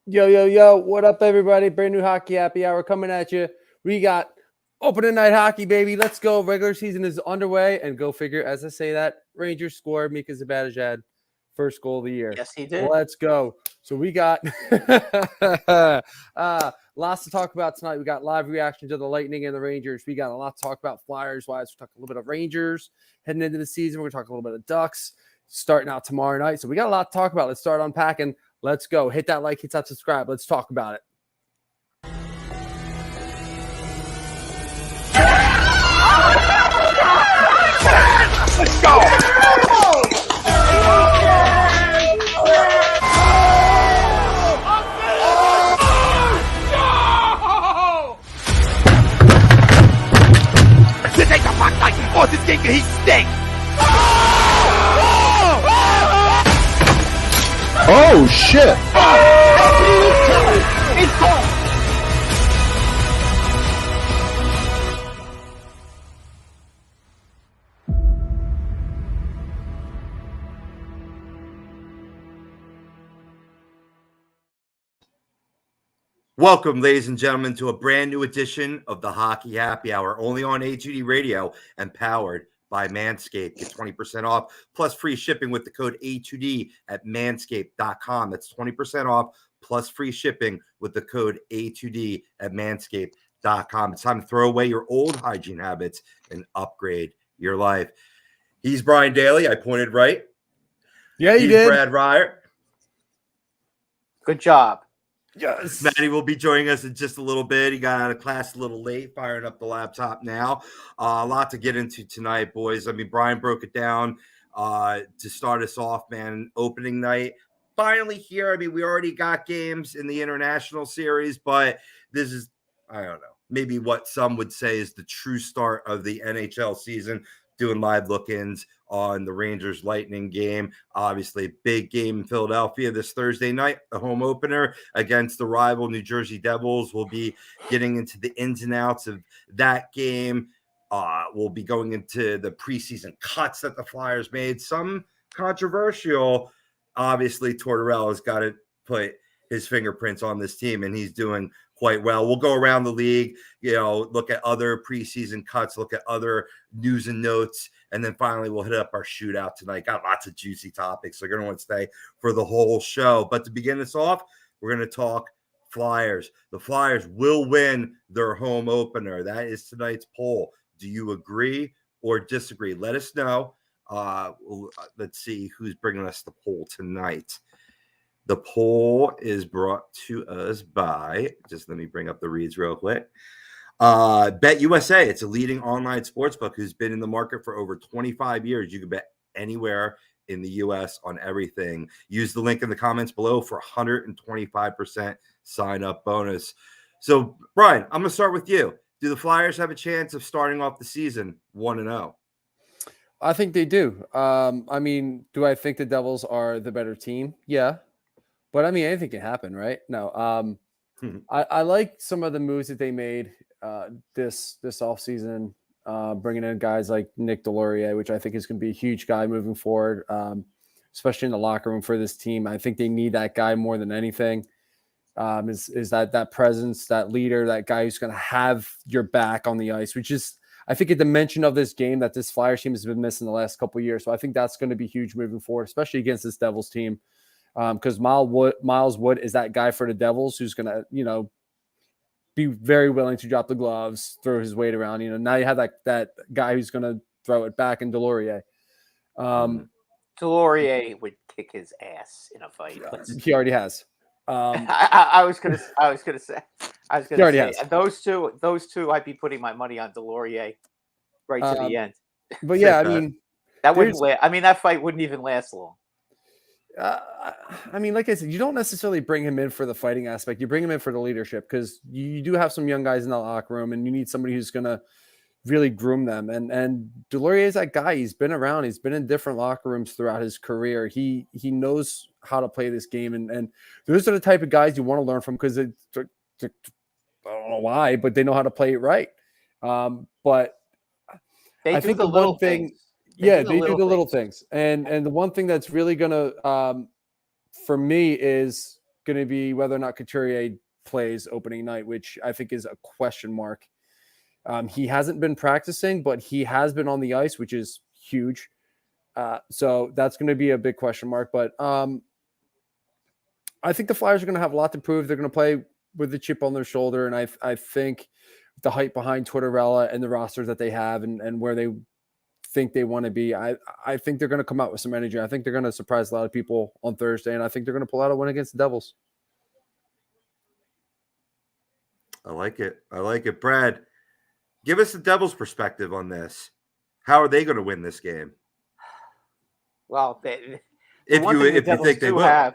Yo, yo, yo, what up, everybody? Brand new Hockey Happy Hour coming at you. We got opening night hockey, baby. Let's go. Regular season is underway, and go figure, as I say that, Rangers scored. Mika Zibanejad, first goal of the year. Yes, he did. Let's go. So we got lots to talk about tonight. We got live reaction to the Lightning and the Rangers. We got a lot to talk about Flyers-wise. We're talking a little bit of Rangers heading into the season. We're going to talk a little bit of Ducks starting out tomorrow night. So we got a lot to talk about. Let's start unpacking. Let's go. Hit that like, hit that subscribe. Let's talk about it. Let's go. This ain't the fuck like oh, this game he stinks. Oh shit! It's gone. Welcome, ladies and gentlemen, to a brand new edition of the Hockey Happy Hour, only on A2D Radio and powered by Manscaped. Get 20% off plus free shipping with the code A2D at manscaped.com. That's 20% off plus free shipping with the code A2D at manscaped.com. It's time to throw away your old hygiene habits and upgrade your life. He's Brian Daly. I pointed right. Yeah, you He's did. Brad Ryer. Good job. Yes. Maddie will be joining us in just a little bit. He got out of class a little late, firing up the laptop now. A lot to get into tonight, boys. I mean, Brian broke it down to start us off, man. Opening night. Finally here. I mean, we already got games in the international series, but this is, I don't know, maybe what some would say is the true start of the NHL season. Doing live look-ins on the Rangers Lightning game. Obviously, big game in Philadelphia this Thursday night, the home opener against the rival New Jersey Devils. We'll be getting into the ins and outs of that game. We'll be going into the preseason cuts that the Flyers made. Some controversial. Obviously, Tortorella's got to put his fingerprints on this team, and he's doing quite well. We'll go around the league, look at other preseason cuts, look at other news and notes, and then finally we'll hit up our shootout tonight. Got lots of juicy topics, so you're going to want to stay for the whole show. But to begin this off, we're going to talk Flyers. The Flyers will win their home opener. That is tonight's poll. Do you agree or disagree? Let us know. Let's see who's bringing us the poll tonight. The poll is brought to us by, just let me bring up the reads real quick. Bet USA. It's a leading online sportsbook who's been in the market for over 25 years. You can bet anywhere in the U.S. on everything. Use the link in the comments below for 125% sign-up bonus. So, Brian, I'm going to start with you. Do the Flyers have a chance of starting off the season 1-0? I think they do. I mean, do I think the Devils are the better team? Yeah. But I mean, anything can happen, right? No. I like some of the moves that they made this offseason, bringing in guys like Nick Delaurier, which I think is going to be a huge guy moving forward, especially in the locker room for this team. I think they need that guy more than anything. Is that presence, that leader, that guy who's going to have your back on the ice, which is, I think, a dimension of this game that this Flyers team has been missing the last couple of years. So I think that's going to be huge moving forward, especially against this Devils team. Because Miles Wood is that guy for the Devils who's going to, be very willing to drop the gloves, throw his weight around. Now you have that guy who's going to throw it back in Delaurier. Delaurier would kick his ass in a fight. He already has. I was gonna say. He already has. And those two, I'd be putting my money on Delaurier right to the end. But yeah, I mean, that wouldn't last. I mean, that fight wouldn't even last long. I mean, like I said, you don't necessarily bring him in for the fighting aspect. You bring him in for the leadership because you do have some young guys in the locker room, and you need somebody who's going to really groom them. And Delaurier is that guy. He's been around. He's been in different locker rooms throughout his career. He knows how to play this game, and those are the type of guys you want to learn from because I don't know why, but they know how to play it right. But I think the one thing. They do the little things. And the one thing that's really going to, for me, is going to be whether or not Couturier plays opening night, which I think is a question mark. He hasn't been practicing, but he has been on the ice, which is huge. So that's going to be a big question mark. But I think the Flyers are going to have a lot to prove. They're going to play with the chip on their shoulder. And I think the hype behind Tortorella and the rosters that they have and where they think they want to be, I think they're going to come out with some energy. I think they're going to surprise a lot of people on Thursday. And I think they're going to pull out a win against the Devils. I like it. Brad, give us the Devils' perspective on this. How are they going to win this game? Well, if you think they will.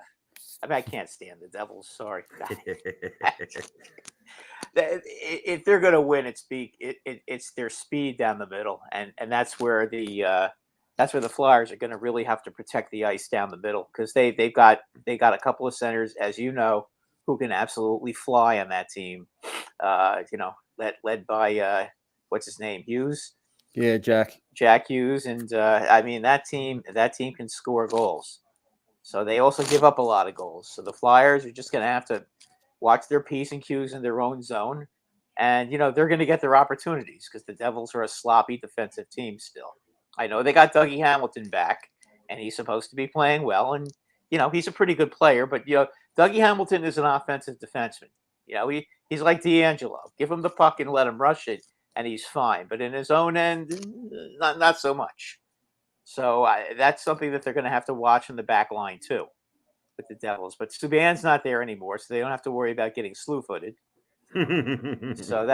I can't stand the Devils. Sorry. If they're going to win, it's their speed down the middle, and that's where the Flyers are going to really have to protect the ice down the middle, because they've got a couple of centers, as you know, who can absolutely fly on that team. Led by what's his name, Hughes. Yeah, Jack Hughes, and that team can score goals. So they also give up a lot of goals. So the Flyers are just going to have to watch their P's and Q's in their own zone. And, they're going to get their opportunities, because the Devils are a sloppy defensive team still. I know they got Dougie Hamilton back, and he's supposed to be playing well. And, he's a pretty good player. But, Dougie Hamilton is an offensive defenseman. He's like DeAngelo. Give him the puck and let him rush it, and he's fine. But in his own end, not so much. So that's something that they're going to have to watch in the back line too, with the Devils. But Subban's not there anymore, so they don't have to worry about getting slew-footed. So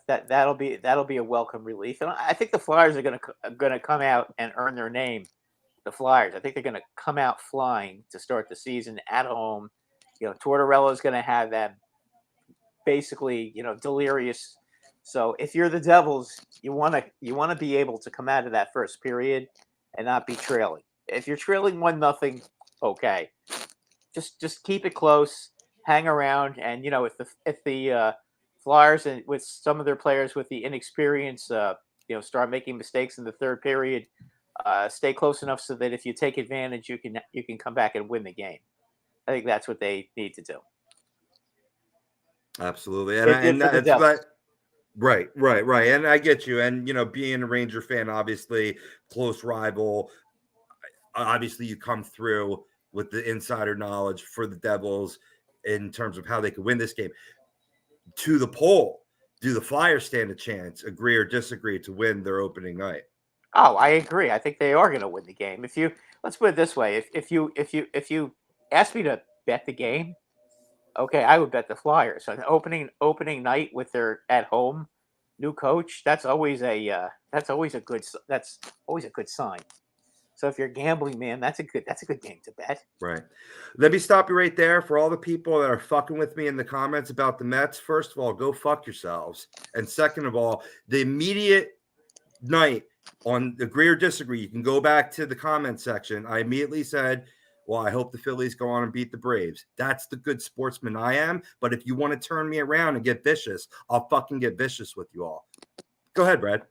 that'll be a welcome relief. And I think the Flyers are going to come out and earn their name. The Flyers, I think they're going to come out flying to start the season at home. Tortorella is going to have them basically, delirious. So if you're the Devils, you want to be able to come out of that first period and not be trailing. If you're trailing 1-0, okay, just keep it close, hang around, and if the Flyers and with some of their players with the inexperience, start making mistakes in the third period, stay close enough so that if you take advantage, you can come back and win the game. I think that's what they need to do. Absolutely, and that's right. Right. And I get you. And, being a Ranger fan, obviously, close rival, obviously you come through with the insider knowledge for the Devils in terms of how they could win this game. To the poll, do the Flyers stand a chance, agree or disagree, to win their opening night? Oh, I agree. I think they are going to win the game. Let's put it this way. If you ask me to bet the game, okay, I would bet the Flyers. So the opening night with their at home new coach, that's always a good sign. So if you're a gambling man, that's a good game to bet. Right. Let me stop you right there. For all the people that are fucking with me in the comments about the Mets, first of all, go fuck yourselves. And second of all, the immediate night on agree or disagree, you can go back to the comment section. I immediately said, well, I hope the Phillies go on and beat the Braves. That's the good sportsman I am. But if you want to turn me around and get vicious, I'll fucking get vicious with you all. Go ahead, Brad.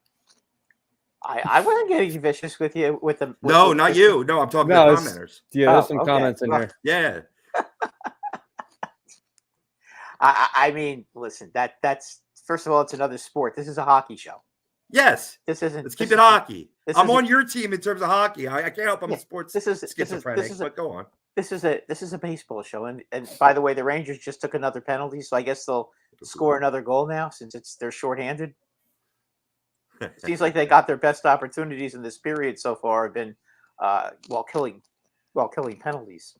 I wasn't getting vicious with you with them. No, not you. No, I'm talking to commenters. Yeah, there's some comments in here. Yeah. I mean, listen, that's first of all, it's another sport. This is a hockey show. Yes. This isn't. Let's keep it hockey. I'm on your team in terms of hockey. I can't help. I'm a sports schizophrenic, but go on. This is a baseball show, and by the way, the Rangers just took another penalty, so I guess they'll score another goal now since they're shorthanded. Seems like they got their best opportunities in this period so far have been while killing penalties.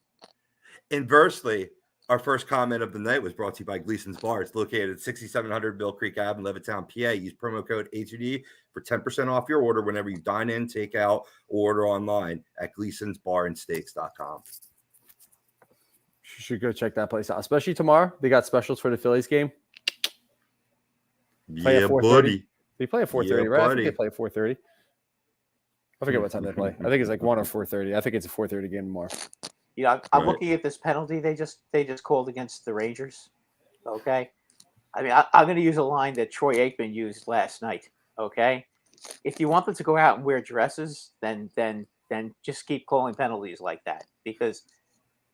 Inversely, our first comment of the night was brought to you by Gleason's Bar. It's located at 6700 Mill Creek Ave in Levittown, PA. Use promo code A2D for 10% off your order whenever you dine in, take out, or order online at Gleason'sBarandSteaks.com. You should go check that place out, especially tomorrow. They got specials for the Phillies game. Yeah, buddy. They play at 4:30, right? I think they play at 4:30. I forget what time they play. I think it's like 1 or 4:30. I think it's a 4:30 game tomorrow. I'm looking at this penalty they just called against the Rangers. Okay, I mean I'm going to use a line that Troy Aikman used last night. Okay, if you want them to go out and wear dresses, then just keep calling penalties like that, because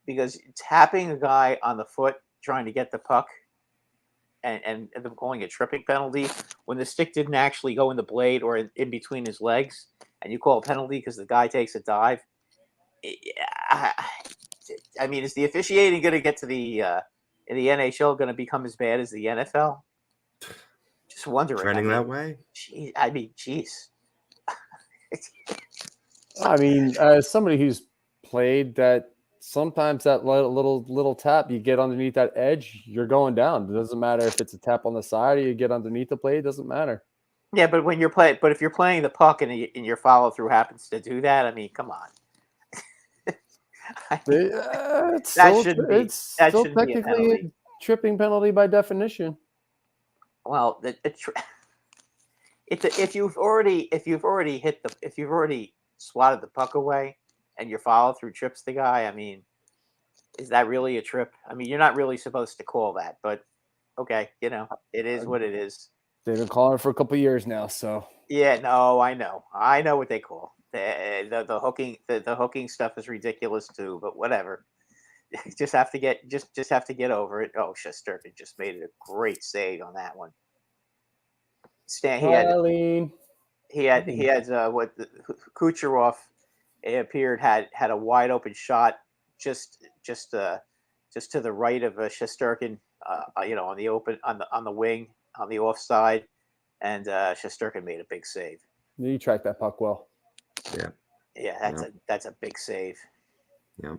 because tapping a guy on the foot trying to get the puck and them calling a tripping penalty when the stick didn't actually go in the blade or in between his legs, and you call a penalty because the guy takes a dive. I mean, is the officiating going to get to the in the NHL going to become as bad as the NFL? Just wondering. Trending that way? Geez. I mean, as somebody who's played that, sometimes that little tap, you get underneath that edge, you're going down. It doesn't matter if it's a tap on the side or you get underneath the plate. It doesn't matter. Yeah, but when you're if you're playing the puck and your follow through happens to do that, I mean, come on. It's That still shouldn't be technically a penalty. Tripping penalty by definition. Well, if you've already swatted the puck away and your follow through trips the guy, I mean, is that really a trip? I mean, you're not really supposed to call that, but okay, it is what it is. They've been calling it for a couple of years now, so yeah, no, I know what they call the hooking. The hooking stuff is ridiculous too, but whatever. just have to get over it. Oh, Shesterkin just made a great save on that one. Stan, he had Kucherov, it appeared had a wide open shot just to the right of Shesterkin, on the open on the wing on the offside, and Shesterkin made a big save. You tracked that puck well. Yeah, that's a big save. Yeah.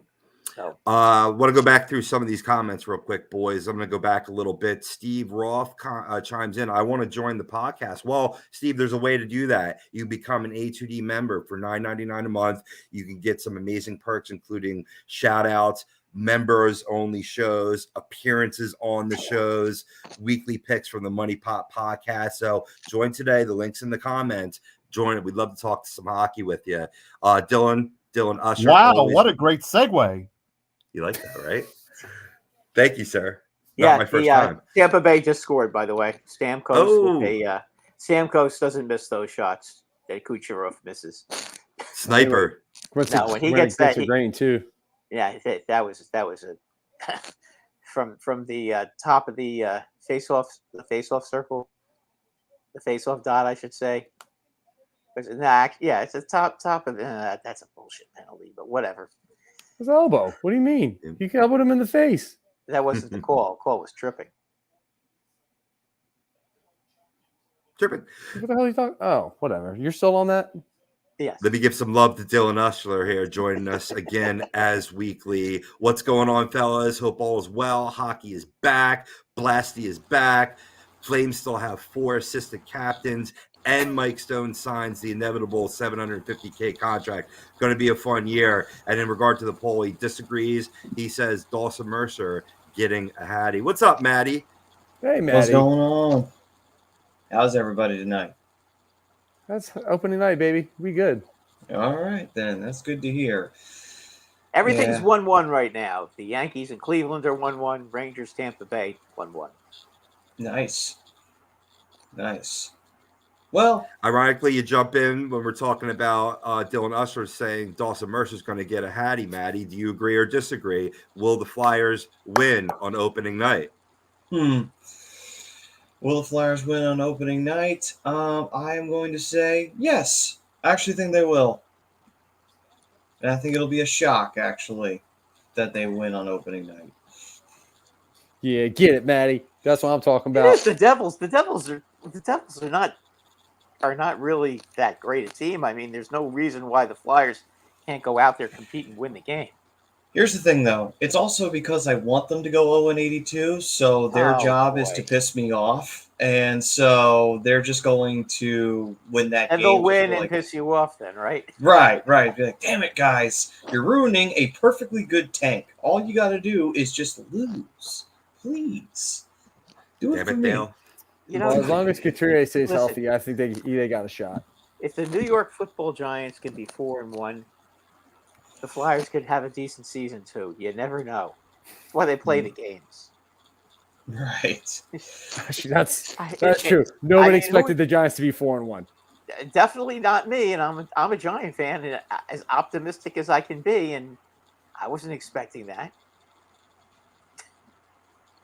So, want to go back through some of these comments real quick, boys. I'm going to go back a little bit. Steve Roth chimes in. I want to join the podcast. Well, Steve, there's a way to do that. You become an A2D member for $9.99 a month. You can get some amazing perks, including shout outs, members only shows, appearances on the shows, weekly picks from the Money Pot podcast. So join today. The link's in the comments. Join it. We'd love to talk to some hockey with you. Dylan Usher. Wow, what a great segue. You like that, right? Thank you, sir. Not my first time. Tampa Bay just scored, by the way. Stamkos Stamkos doesn't miss those shots that Kucherov misses. Sniper. No, when he gets that, grain too. Yeah, that was a from the top of the face-off circle, the face-off dot, I should say. It's a top of that's a bullshit penalty, but whatever. His elbow. What do you mean? You elbowed him in the face. That wasn't the call. The call was tripping. Tripping. What the hell are you talking? Oh, whatever. You're still on that? Yes. Let me give some love to Dylan Usher here, joining us again as weekly. What's going on, fellas? Hope all is well. Hockey is back. Blasty is back. Flames still have 4 assistant captains. And Mike Stone signs the inevitable $750K contract. Going to be a fun year. And in regard to the poll, he disagrees. He says Dawson Mercer getting a Hattie. What's up, Maddie? Hey, Maddie. What's going on? How's everybody tonight? That's opening night, baby. We good. All right, then. That's good to hear. Everything's 1-1 right now. The Yankees and Cleveland are 1-1. Rangers, Tampa Bay, 1-1. Nice. Well, ironically, you jump in when we're talking about Dylan Usher saying Dawson Mercer's going to get a Hattie. Maddie, do you agree or disagree? Will the Flyers win on opening night? Will the Flyers win on opening night? I am going to say yes. I actually think they will. And I think it'll be a shock, actually, that they win on opening night. Yeah, get it, Maddie. That's what I'm talking about. The Devils are not really that great a team. I mean, there's no reason why the Flyers can't go out there, compete, and win the game. Here's the thing, though. It's also because I want them to go 0-82, so their job is to piss me off. And so they're just going to win that game. And they'll win and piss you off then, right? Right. Be like, damn it, guys. You're ruining a perfectly good tank. All you got to do is just lose. Please. Do it for me. Dale. As long as Couturier stays healthy, I think they got a shot. If the New York Football Giants can be 4-1, the Flyers could have a decent season too. You never know. That's why they play the games. Right. That's true. Nobody expected the Giants to be 4-1. Definitely not me, and I'm a Giant fan, and as optimistic as I can be. And I wasn't expecting that.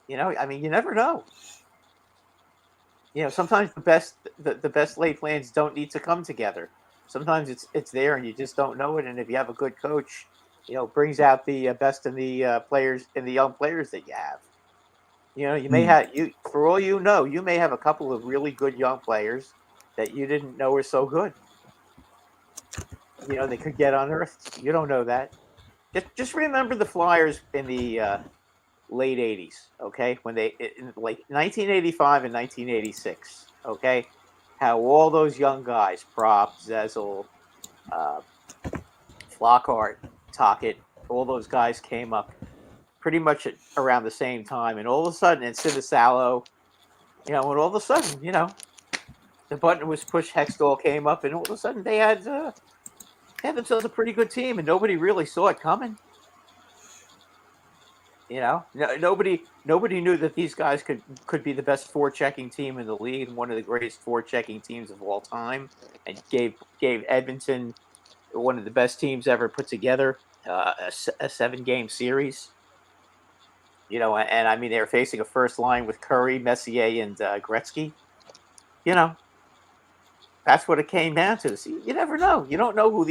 You know, I mean, you never know. You know, sometimes the best laid plans don't need to come together. Sometimes it's there and you just don't know it. And if you have a good coach, you know, brings out the best in the players and the young players that you have. You know, you may have for all you know, you may have a couple of really good young players that you didn't know were so good. You know, they could get unearthed. You don't know that. Just remember the Flyers in the late '80s, okay? When they in like 1985 and 1986, okay? How all those young guys, Prop, Zezel, uh, Flockhart, Tockett, all those guys came up pretty much around the same time, and all of a sudden, and Civisalo, you know, and all of a sudden, you know, the button was pushed. Hextall came up, and all of a sudden they had themselves a pretty good team, and nobody really saw it coming. You know, nobody knew that these guys could be the best forechecking team in the league and one of the greatest forechecking teams of all time, and gave Edmonton one of the best teams ever put together, a 7-game series. You know, and I mean they were facing a first line with Curry, Messier, and Gretzky. You know, that's what it came down to. See, you never know. You don't know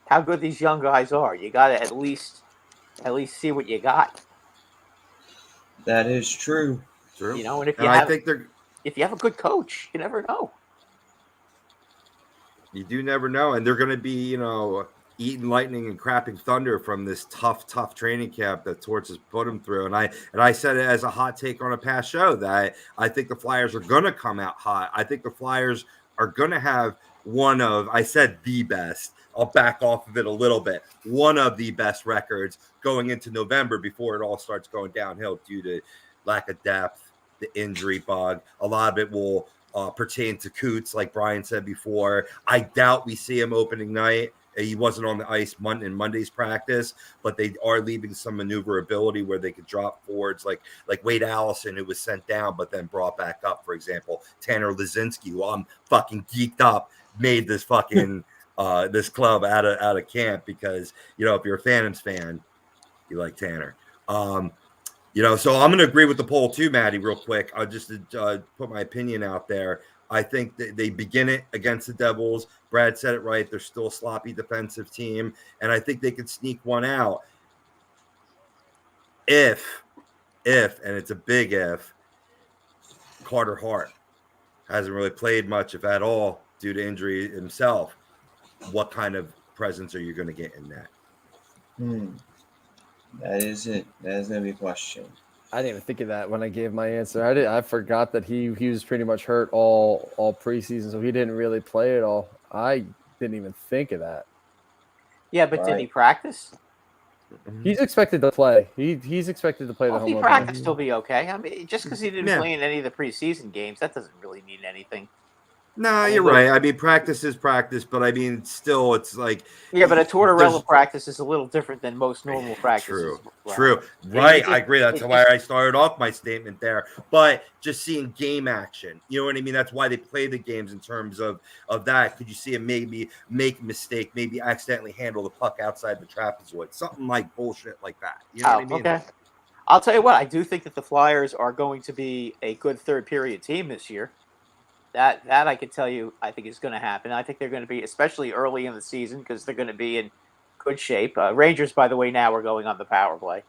how good these young guys are. You got to at least see what you got. That is true. True. You know, and I think if you have a good coach, you never know. You do never know, and they're going to be, you know, eating lightning and crapping thunder from this tough training camp that Torts has put them through. And I said it as a hot take on a past show that I think the Flyers are going to come out hot. I think the Flyers are going to have I said the best. I'll back off of it a little bit. One of the best records going into November before it all starts going downhill due to lack of depth, the injury bug. A lot of it will pertain to Coots, like Brian said before. I doubt we see him opening night. He wasn't on the ice in Monday's practice, but they are leaving some maneuverability where they could drop forwards like Wade Allison, who was sent down but then brought back up, for example. Tanner Lazinski, who I'm fucking geeked up, made this fucking this club out of camp because, you know, if you're a Phantoms fan, you like Tanner. You know, so I'm going to agree with the poll too, Maddie, real quick. I'll just put my opinion out there. I think that they begin it against the Devils. Brad said it right. They're still a sloppy defensive team, and I think they could sneak one out if, and it's a big if, CarterHart hasn't really played much, if at all, due to injury himself. What kind of presence are you going to get in that? That is it. That is going to be a question. I didn't even think of that when I gave my answer. I forgot that he was pretty much hurt all preseason, so he didn't really play at all. I didn't even think of that. Yeah, but did he practice? He's expected to play. He's expected to play the home opener. opener. He practiced, he'll be okay. I mean, just because he didn't play in any of the preseason games, that doesn't really mean anything. No, you're right. I mean, practice is practice, but I mean, still, it's like... Yeah, but a Tortorella practice is a little different than most normal practices. True. Right, I agree. That's why I started off my statement there. But just seeing game action, you know what I mean? That's why they play the games in terms of that. Could you see him maybe make a mistake, maybe accidentally handle the puck outside the trapezoid? Something like bullshit like that. You know what I mean? Okay. I'll tell you what, I do think that the Flyers are going to be a good third period team this year. That I can tell you, I think is going to happen. I think they're going to be, especially early in the season, because they're going to be in good shape. Rangers, by the way, now are going on the power play.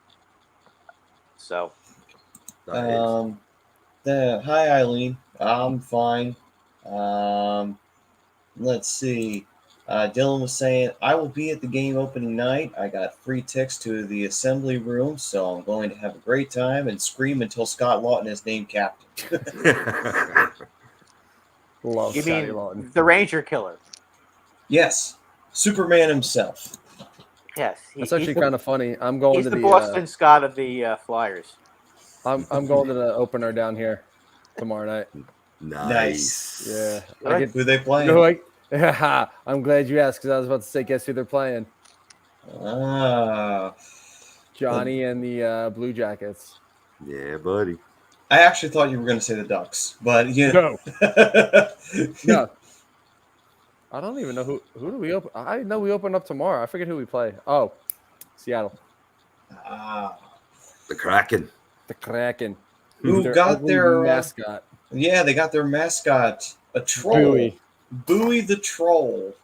So, hi Eileen, I'm fine. Let's see. Dylan was saying, I will be at the game opening night. I got free tickets to the assembly room, so I'm going to have a great time and scream until Scott Lawton is named captain. Love you Scotty mean Lawton. the Ranger killer? Yes, Superman himself. Yes, that's actually kind of funny. I'm going he's to the Boston Scott of the Flyers. I'm going to the opener down here tomorrow night. Nice. Yeah. Who are they playing? I'm glad you asked because I was about to say, guess who they're playing? Johnny and the Blue Jackets. Yeah, buddy. I actually thought you were going to say the Ducks, but you know. No. I don't even know who do we open. I know we open up tomorrow. I forget who we play. Oh, Seattle. Ah, The Kraken. The Kraken. who Their got ugly their mascot. Yeah, they got their mascot, a troll. Bowie. Bowie the Troll.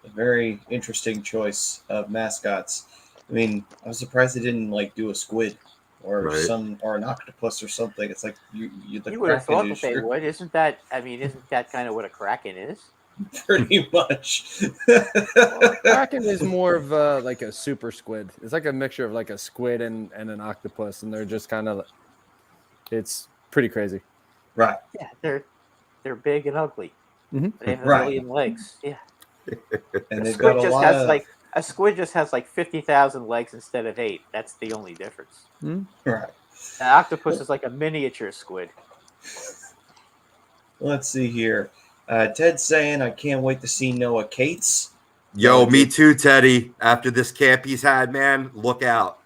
A very interesting choice of mascots. I mean, I was surprised they didn't do a squid or Right. or an octopus or something. It's like the You would have Kraken thought is that they would. Isn't that kind of what a Kraken is? pretty much. Well, Kraken is more of like a super squid. It's like a mixture of like a squid and an octopus, and they're just kind of. It's pretty crazy. Right. Yeah, they're big and ugly. Mhm. They have a Right. million legs. Yeah. And A they've squid got a just lot has of a squid just has 50,000 legs instead of 8. That's the only difference. right. An octopus is like a miniature squid. Let's see here. Ted's saying, I can't wait to see Noah Cates. Yo, me too, Teddy. After this camp he's had, man, look out.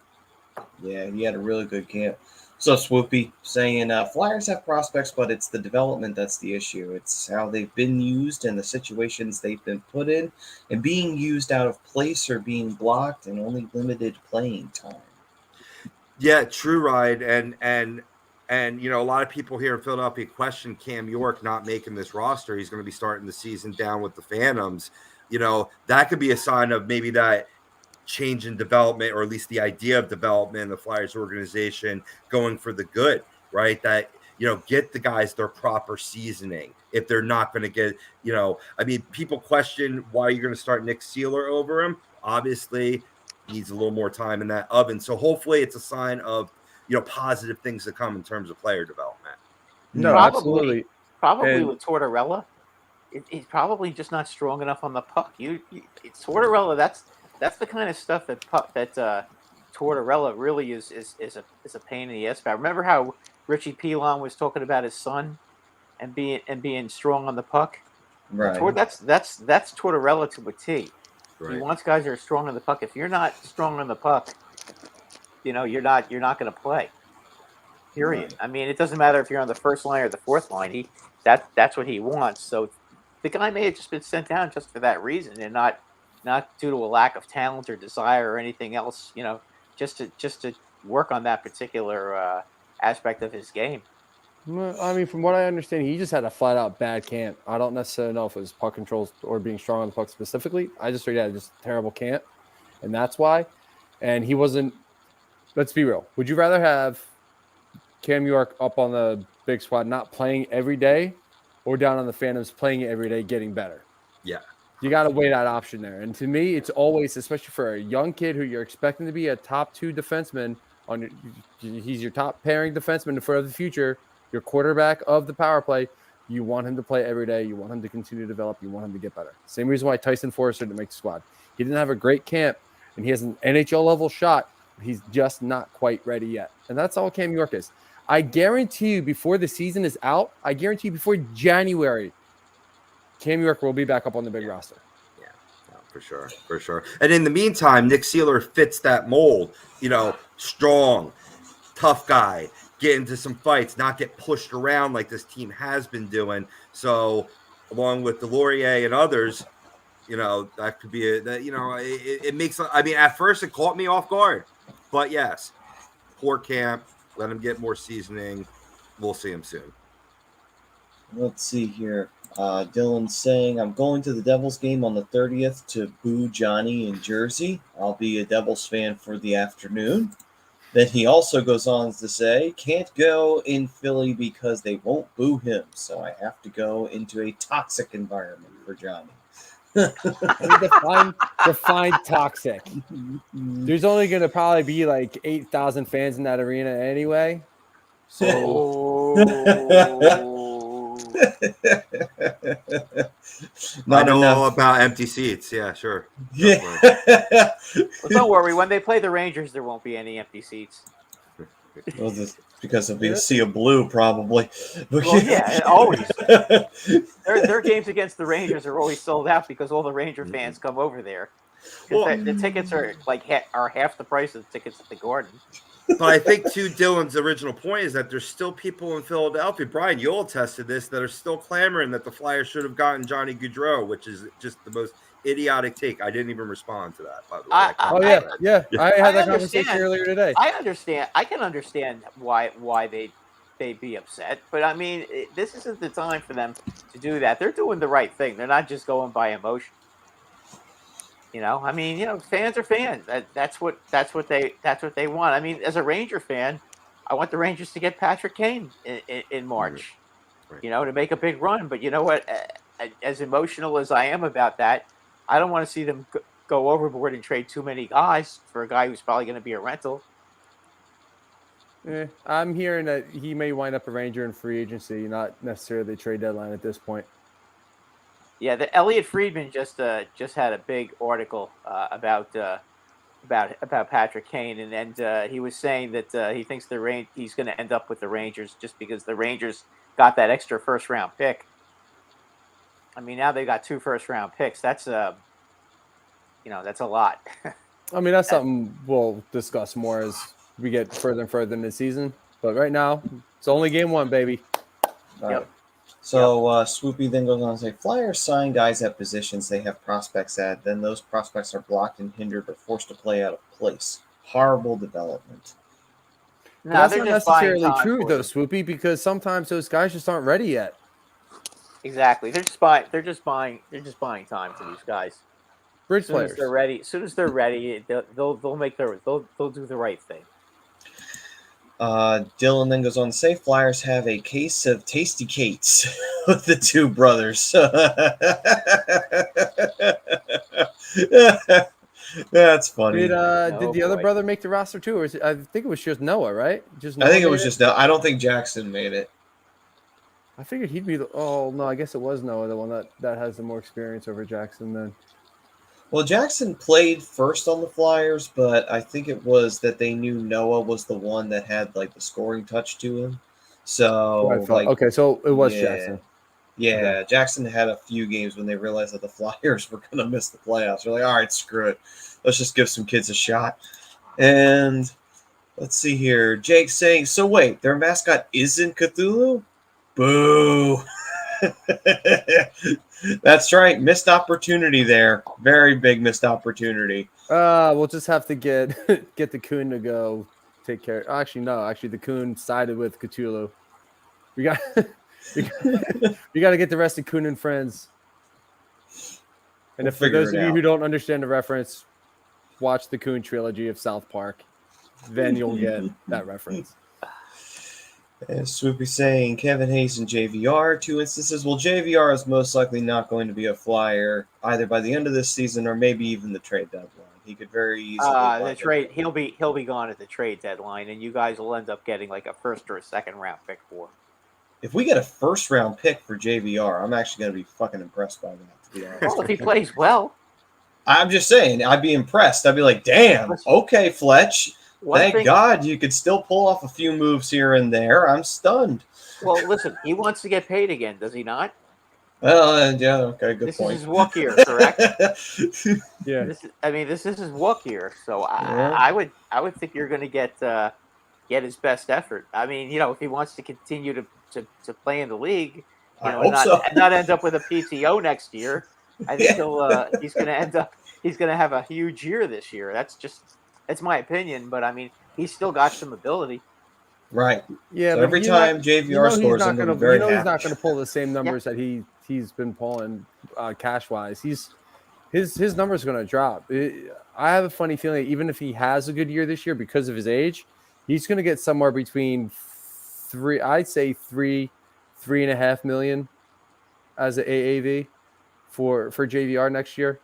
Yeah, he had a really good camp. So Swoopy saying, Flyers have prospects, but it's the development that's the issue. It's how they've been used and the situations they've been put in, and being used out of place or being blocked and only limited playing time. Yeah, true, Ride. And a lot of people here in Philadelphia question Cam York not making this roster. He's going to be starting the season down with the Phantoms. That could be a sign of maybe that change in development, or at least the idea of development in the Flyers organization going for the good, right? That, get the guys their proper seasoning if they're not going to get, people question why you're going to start Nick Seeler over him. Obviously, needs a little more time in that oven. So hopefully it's a sign of, positive things to come in terms of player development. No, absolutely. Probably And- with Tortorella, he's probably just not strong enough on the puck. It's Tortorella. That's the kind of stuff that Tortorella really is a pain in the ass about. Remember how Richie Pilon was talking about his son and being strong on the puck? Right. That's Tortorella to a T. Right. He wants guys that are strong on the puck. If you're not strong on the puck, you're not going to play. Period. Right. I mean, it doesn't matter if you're on the first line or the fourth line. That's what he wants. So the guy may have just been sent down just for that reason, and not due to a lack of talent or desire or anything else. Just to work on that particular aspect of his game. Well, I mean, from what I understand, he just had a flat out bad camp. I don't necessarily know if it was puck controls or being strong on the puck specifically. I just heard he had just a terrible camp, and that's why. And he wasn't. Let's be real. Would you rather have Cam York up on the big squad not playing every day, or down on the Phantoms playing every day, getting better? Yeah. You got to weigh that option there. And to me, it's always, especially for a young kid who you're expecting to be a top 2 defenseman, he's your top pairing defenseman for the future, your quarterback of the power play. You want him to play every day. You want him to continue to develop. You want him to get better. Same reason why Tyson Forrester didn't make the squad. He didn't have a great camp, and he has an NHL level shot. He's just not quite ready yet. And that's all Cam York is. I guarantee you before the season is out, before January, Cam York will be back up on the big roster. Yeah, for sure. And in the meantime, Nick Seeler fits that mold, strong, tough guy, get into some fights, not get pushed around like this team has been doing. So along with Delaurier and others, that could be it makes, at first it caught me off guard, but yes, poor camp, let him get more seasoning. We'll see him soon. Let's see here. Dylan's saying, I'm going to the Devils game on the 30th to boo Johnny in Jersey. I'll be a Devils fan for the afternoon. Then he also goes on to say, can't go in Philly because they won't boo him, so I have to go into a toxic environment for Johnny. Define toxic. There's only going to probably be like 8,000 fans in that arena anyway. So I know all about empty seats. Yeah, sure. Yeah. Well, don't worry. When they play the Rangers, there won't be any empty seats. Well, because it'll be a sea of blue, probably. Well, yeah, always. Their games against the Rangers are always sold out because all the Ranger fans come over there. Well, the tickets are half the price of the tickets at the Garden. But I think, too, Dylan's original point is that there's still people in Philadelphia, Brian, you'll attest to this, that are still clamoring that the Flyers should have gotten Johnny Gaudreau, which is just the most idiotic take. I didn't even respond to that, by the way. I- Oh yeah, yeah. I had that understand. conversation earlier today. I understand. I can understand why they'd be upset, but I mean, this isn't the time for them to do that. They're doing the right thing. They're not just going by emotion. I mean, fans are fans. That's what they want. I mean, as a Ranger fan, I want the Rangers to get Patrick Kane in March. Right. To make a big run. But you know what? As emotional as I am about that, I don't want to see them go overboard and trade too many guys for a guy who's probably going to be a rental. I'm hearing that he may wind up a Ranger in free agency, not necessarily the trade deadline at this point. Yeah, the Elliot Friedman just had a big article about Patrick Kane, and he was saying that he thinks he's going to end up with the Rangers just because the Rangers got that extra first round pick. I mean, now they got 2 first round picks. That's that's a lot. I mean, that's something we'll discuss more as we get further and further in the season. But right now, it's only game 1, baby. All Yep. right. So Swoopy then goes on to say, Flyers sign guys at positions they have prospects at. Then those prospects are blocked and hindered or forced to play out of place. Horrible development. But No, that's they're not just buying necessarily time true, for though, them. Swoopy, because sometimes those guys just aren't ready yet. Exactly. They're just buying time for these guys. Bridge As soon as players. they're ready, they'll do the right thing. Dylan then goes on to say, Flyers have a case of Tasty Kates with the 2 brothers. That's funny. Did Oh, the other boy. brother make the roster too, or I think it was just Noah, right? Just I Noah think it made was just I don't think Jackson made it. I figured he'd be the. Oh no, I guess it was Noah, the one that has the more experience over Jackson. Then Well, Jackson played first on the Flyers, but I think it was that they knew Noah was the one that had like the scoring touch to him. So okay, so it was yeah. Jackson. Yeah, Okay. Jackson had a few games when they realized that the Flyers were going to miss the playoffs. They're like, all right, screw it. Let's just give some kids a shot. And let's see here. Jake saying, so wait, their mascot isn't Cthulhu? Boo. That's right. Missed opportunity there. Very big missed opportunity. We'll just have to get the Coon to go take care. Actually, no. Actually, the Coon sided with Cthulhu. We got we got to get the rest of Coon and friends. And We'll if for figure those it of you out. who don't understand the reference, watch the Coon trilogy of South Park. Then you'll get that reference. And Swoopy saying Kevin Hayes and JVR, 2 instances. Well, JVR is most likely not going to be a Flyer either by the end of this season or maybe even the trade deadline. He could very easily. The trade he'll be gone at the trade deadline, and you guys will end up getting like a first or a second round pick for him. If we get a first round pick for JVR, I'm actually going to be fucking impressed by that, to be honest. Well, if he plays well. I'm just saying, I'd be impressed. I'd be like, damn, okay, Fletch. Thank God you could still pull off a few moves here and there. I'm stunned. Well, listen, he wants to get paid again, does he not? Well, yeah, okay, good This point. is his walk year, correct? Yeah. This is his walk year. So Yeah. I would think you're going to get his best effort. I mean, if he wants to continue to play in the league, I hope so. and not end up with a PTO next year, I think he's going to have a huge year this year. That's my opinion, but I mean, he's still got some ability. Right. Yeah, So but every time JVR scores, I'm going to be very happy. He's not going to pull the same numbers that he's been pulling cash wise. His numbers are going to drop. I have a funny feeling even if he has a good year this year because of his age, he's going to get somewhere between 3.5 million as an AAV for JVR next year.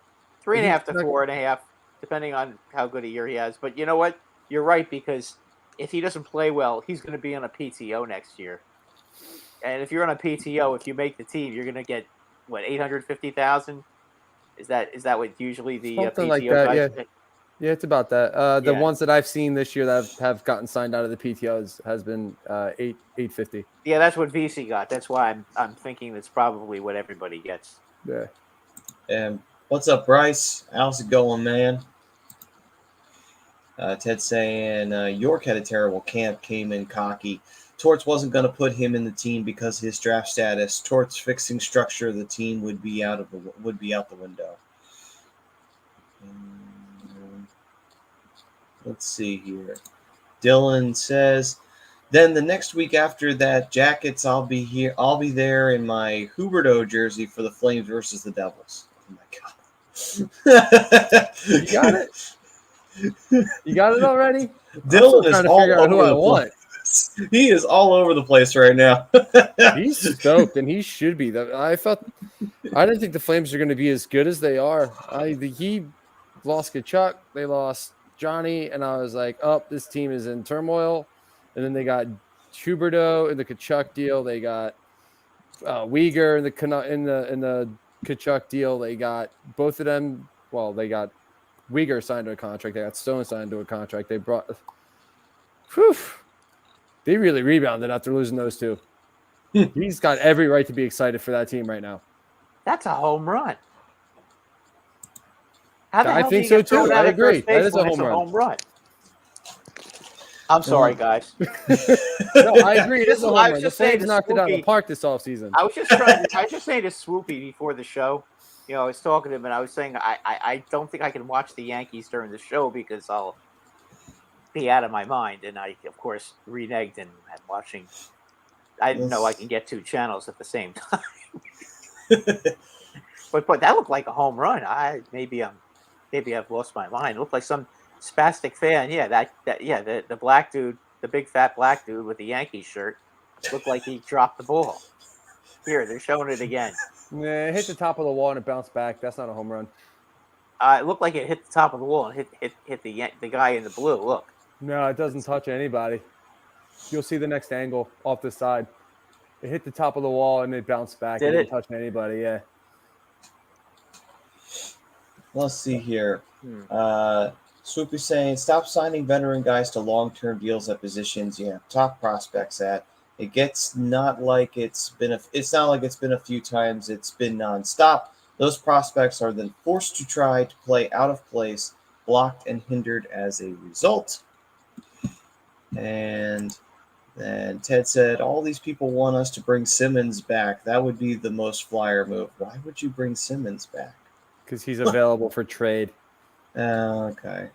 3.5 to 4.5, depending on how good a year he has. But you know what? You're right, because if he doesn't play well, he's going to be on a PTO next year. And if you're on a PTO, if you make the team, you're going to get what, 850,000? Is that what usually the Something PTO like that? guys Yeah. get? Yeah, it's about that. The Yeah. ones that I've seen this year that have gotten signed out of the PTOs has been 850. Yeah, that's what VC got. That's why I'm thinking that's probably what everybody gets. Yeah. And what's up, Bryce? How's it going, man? Ted saying York had a terrible camp, came in cocky. Torts wasn't going to put him in the team because his draft status. Torts fixing structure of the team would be out the window. Let's see here. Dylan says, then the next week after that, Jackets, I'll be here. I'll be there in my Huberto jersey for the Flames versus the Devils. Oh my god! You got it. You got it already. Dylan is trying to all figure out who over I the want. place. He is all over the place right now. He's stoked, and he should be. I didn't think the Flames are going to be as good as they are. He lost Kachuk, they lost Johnny, and I was like, oh, this team is in turmoil. And then they got Huberto in the Kachuk deal. They got Uyghur in the Kachuk deal. They got both of them. Well, they got Uyghur signed to a contract. They got Stone signed to a contract. They brought. Whew, they really rebounded after losing those two. He's got every right to be excited for that team right now. That's a home run. How the I hell do think you so get thrown too. out I at first agree. base That is a when it's home run. I'm sorry, guys. No, I agree. It is a home I run. was The just saying Flames to knocked it out of the Spooky- park this offseason. I was just saying to Swoopy before the show. You know, I was talking to him and I was saying I don't think I can watch the Yankees during the show because I'll be out of my mind. And I, of course, reneged and I'm watching. I didn't know I can get two channels at the same time. but that looked like a home run. Maybe I've lost my mind. It looked like some spastic fan. Yeah, the black dude, the big fat black dude with the Yankees shirt, looked like he dropped the ball. Here, they're showing it again. Yeah, it hit the top of the wall and it bounced back. That's not a home run. It looked like it hit the top of the wall and hit the guy in the blue. Look. No, it doesn't touch anybody. You'll see the next angle off the side. It hit the top of the wall and it bounced back. Did it didn't it? touch anybody, yeah. Let's see here. Swoopy saying, stop signing veteran guys to long-term deals at positions you have top prospects at. It gets not like it's been a few times. It's been nonstop. Those prospects are then forced to try to play out of place, blocked and hindered as a result. And then Ted said, all these people want us to bring Simmons back. That would be the most Flyer move. Why would you bring Simmons back? Because he's available for trade. Okay.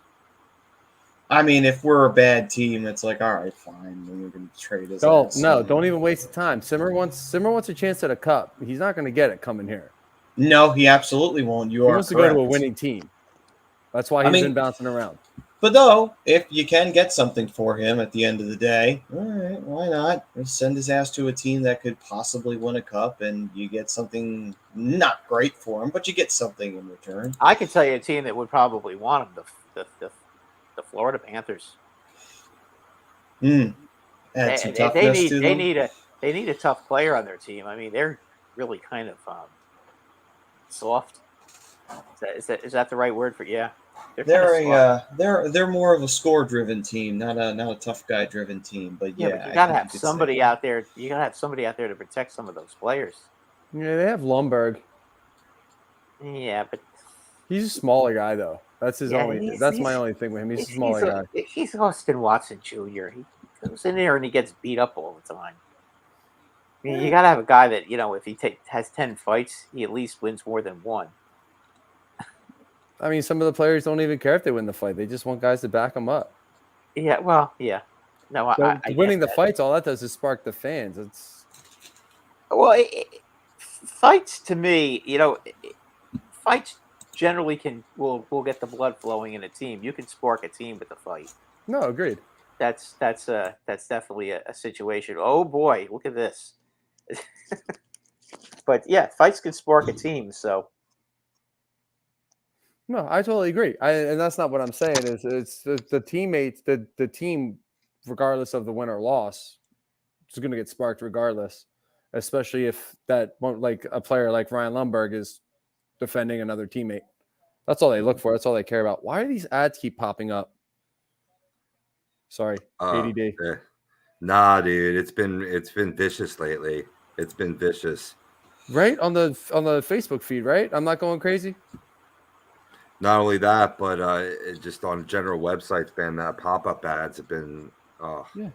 I mean, if we're a bad team, it's like, all right, fine. Then we're going to trade his ass. Don't even waste the time. Simmer wants a chance at a cup. He's not going to get it coming here. No, he absolutely won't. He wants to go to a winning team. That's why he's been bouncing around. But though, if you can get something for him at the end of the day, all right, why not? Just send his ass to a team that could possibly win a cup, and you get something not great for him, but you get something in return. I can tell you a team that would probably want him, the Florida Panthers. Add some toughness to them. They need a tough player on their team. I mean, they're really kind of soft. Is that the right word for yeah? They're more of a score-driven team, not a tough guy-driven team. But but you gotta have somebody out there. You gotta have somebody out there to protect some of those players. Yeah, they have Lundberg. Yeah, but he's a smaller guy though. That's his only. That's my only thing with him. He's a smaller guy. He's Austin Watson Jr. He comes in there and he gets beat up all the time. I mean, you gotta have a guy that if he has 10 fights, he at least wins more than one. I mean, some of the players don't even care if they win the fight. They just want guys to back them up. Yeah, well, yeah. No, so I winning the fights, all that does is spark the fans. Fights to me, fights generally will get the blood flowing in a team. You can spark a team with a fight. No, agreed. That's definitely a situation. Oh boy, look at this. But yeah, fights can spark a team. So. No, I totally agree. And that's not what I'm saying. It's the teammates, the team, regardless of the win or loss, is going to get sparked regardless. Especially if like a player like Ryan Lundberg is defending another teammate. That's all they look for. That's all they care about. Why do these ads keep popping up? Sorry, ADD. Yeah. Nah, dude, it's been vicious lately. It's been vicious. Right on the Facebook feed, right? I'm not going crazy. Not only that, but just on general websites, man, that pop-up ads have been. Yeah,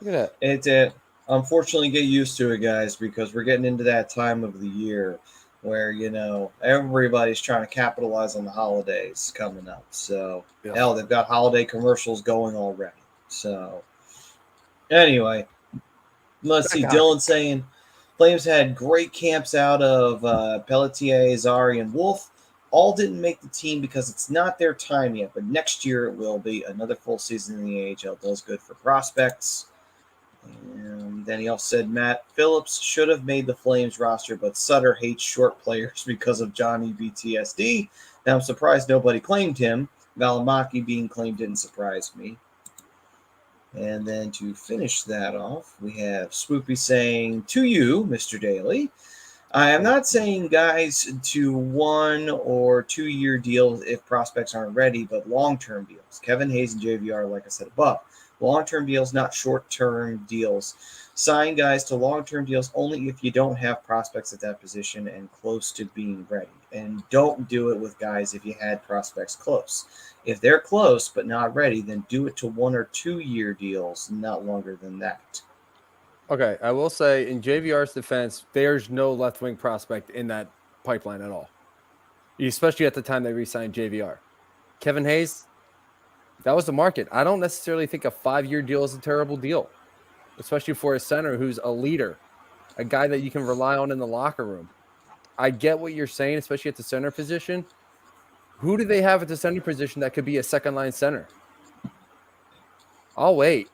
look at that. It unfortunately get used to it, guys, because we're getting into that time of the year where everybody's trying to capitalize on the holidays coming up. So Yeah. hell, they've got holiday commercials going already. So anyway, let's see. Dylan saying Flames had great camps out of Pelletier, Zari, and Wolf. All didn't make the team because it's not their time yet, but next year it will be. Another full season in the AHL does good for prospects. And then he also said Matt Phillips should have made the Flames roster, but Sutter hates short players because of Johnny BTSD. Now I'm surprised nobody claimed him. Valimaki being claimed didn't surprise me. And then to finish that off, we have Swoopy saying, to you, Mr. Daly, I am not saying guys to 1 or 2 year deals if prospects aren't ready, but long-term deals. Kevin Hayes and JVR, like I said above. Long-term deals, not short-term deals. Sign guys to long-term deals only if you don't have prospects at that position and close to being ready. And don't do it with guys if you had prospects close. If they're close but not ready, then do it to 1 or 2 year deals, not longer than that. Okay, I will say in JVR's defense, there's no left wing prospect in that pipeline at all, especially at the time they re-signed JVR. Kevin Hayes, that was the market. I don't necessarily think a 5-year deal is a terrible deal, especially for a center who's a leader, a guy that you can rely on in the locker room. I get what you're saying, especially at the center position. Who do they have at the center position that could be a second-line center? I'll wait.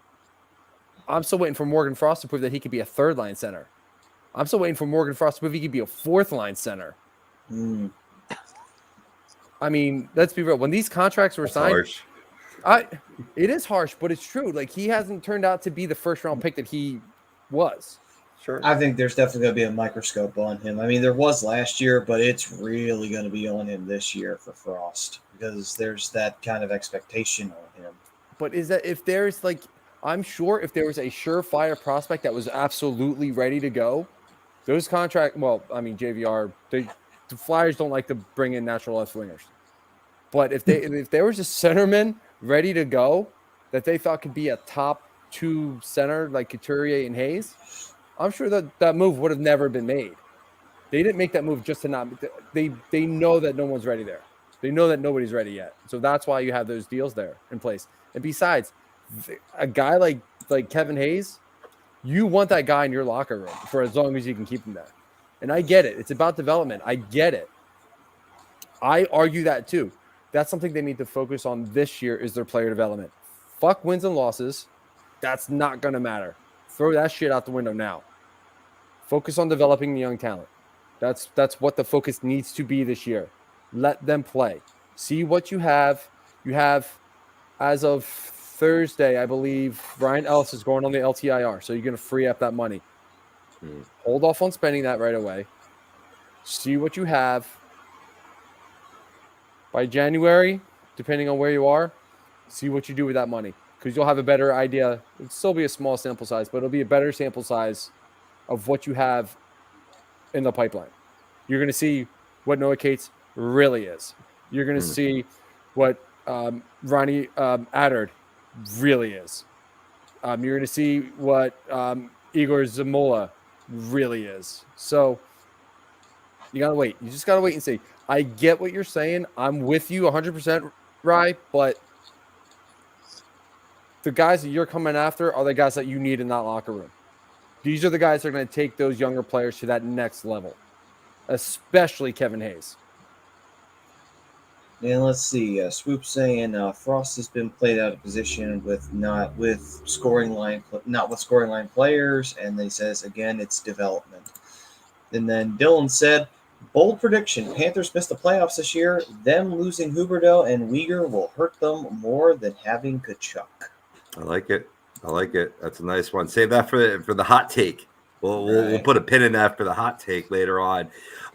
I'm still waiting for Morgan Frost to prove that he could be a third-line center. I'm still waiting for Morgan Frost to prove he could be a fourth-line center. I mean, let's be real. When these contracts were signed, it is harsh, but it's true. Like, he hasn't turned out to be the first-round pick that he was. Sure. I think there's definitely going to be a microscope on him. I mean, there was last year, but it's really going to be on him this year for Frost because there's that kind of expectation on him. But is that if there's like, I'm sure if there was a surefire prospect that was absolutely ready to go, those JVR, the Flyers don't like to bring in natural left wingers. But if there was a centerman ready to go that they thought could be a top 2 center like Couturier and Hayes, I'm sure that move would have never been made. They didn't make that move just to not. They know that no one's ready there. They know that nobody's ready yet. So that's why you have those deals there in place. And besides, a guy like Kevin Hayes, you want that guy in your locker room for as long as you can keep him there. And I get it. It's about development. I get it. I argue that too. That's something they need to focus on this year is their player development. Fuck wins and losses. That's not going to matter. Throw that shit out the window now. Focus on developing the young talent. That's what the focus needs to be this year. Let them play. See what you have. You have, as of Thursday, I believe, Ryan Ellis is going on the LTIR, so you're going to free up that money. Hold off on spending that right away. See what you have. By January, depending on where you are, see what you do with that money. Because you'll have a better idea. It'll still be a small sample size, but it'll be a better sample size of what you have in the pipeline. You're going to see what Noah Cates really is. You're going to see what Ronnie Adard really is. You're going to see what Igor Zamola really is. So you got to wait. You just got to wait and see. I get what you're saying. I'm with you 100%, Rye, but the guys that you're coming after are the guys that you need in that locker room. These are the guys that are going to take those younger players to that next level, especially Kevin Hayes. And let's see, Swoop saying Frost has been played out of position not with scoring line players, and then he says again it's development. And then Dylan said, bold prediction: Panthers missed the playoffs this year. Them losing Huberdeau and Weegar will hurt them more than having Kachuk. I like it. That's a nice one. Save that for the hot take. We'll put a pin in that for the hot take later on.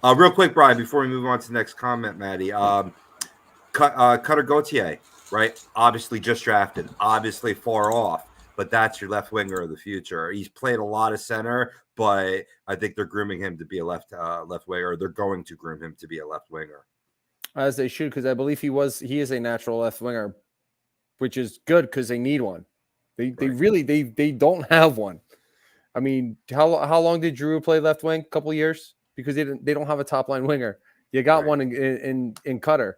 Real quick, Brian, before we move on to the next comment, Maddie. Cutter Gauthier, right? Obviously just drafted, obviously far off, but that's your left winger of the future. He's played a lot of center, but I think they're grooming him to be a left winger. They're going to groom him to be a left winger. As they should, because I believe he is a natural left winger, which is good because they need one. They don't have one. I mean, how long did Drew play left wing? A couple of years, because they don't have a top line winger. You got one in Cutter.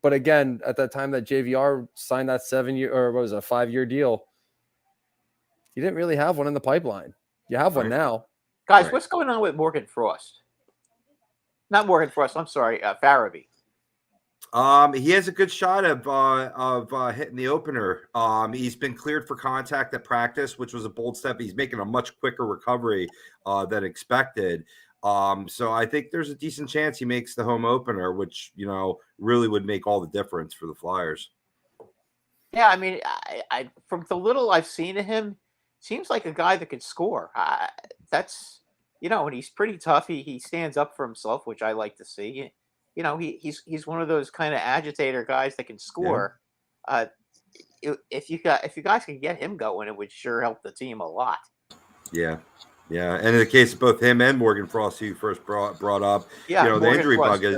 But again, at that time that JVR signed that 7-year or what was it, a 5-year deal, you didn't really have one in the pipeline. You have one now. Guys, what's going on with Morgan Frost? Not Morgan Frost. I'm sorry, Farabee. He has a good shot of hitting the opener. He's been cleared for contact at practice, which was a bold step. He's making a much quicker recovery than expected. So I think there's a decent chance he makes the home opener, which, really would make all the difference for the Flyers. Yeah, I mean, I from the little I've seen of him, seems like a guy that could score. That's, and he's pretty tough. He stands up for himself, which I like to see. He's one of those kind of agitator guys that can score. Yeah. If you guys can get him going, it would sure help the team a lot. Yeah. Yeah, and in the case of both him and Morgan Frost, who you first brought up, the injury bug is,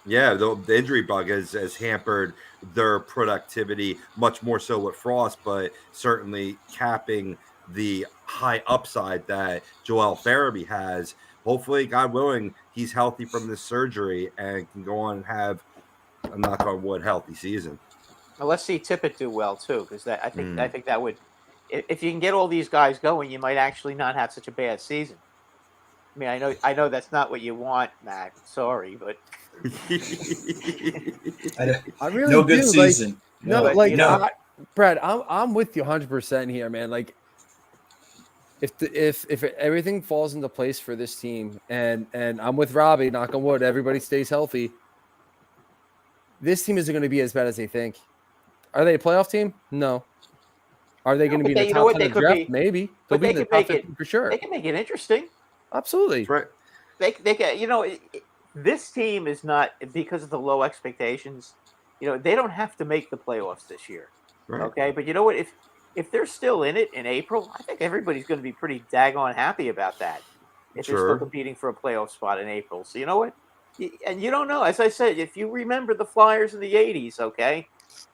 the injury bug has hampered their productivity much more so with Frost, but certainly capping the high upside that Joel Farabee has. Hopefully, God willing, he's healthy from this surgery and can go on and have a knock on wood healthy season. Well, let's see Tippett do well too, because I think that would. If you can get all these guys going, you might actually not have such a bad season. I mean, I know that's not what you want, Matt. Sorry, but I really no good season. Brad, I'm with you 100% here, man. Like, if everything falls into place for this team, and I'm with Robbie, knock on wood, everybody stays healthy. This team isn't going to be as bad as they think. Are they a playoff team? No. Are they going to be in the top 10 of the draft? Maybe. They'll be in the top 15 for sure. They can make it interesting. Absolutely. That's right. They can, this team is not, because of the low expectations, they don't have to make the playoffs this year. Right. Okay. But you know what? If they're still in it in April, I think everybody's going to be pretty daggone happy about that. If they're still competing for a playoff spot in April. So you know what? And you don't know. As I said, if you remember the Flyers in the 80s, okay,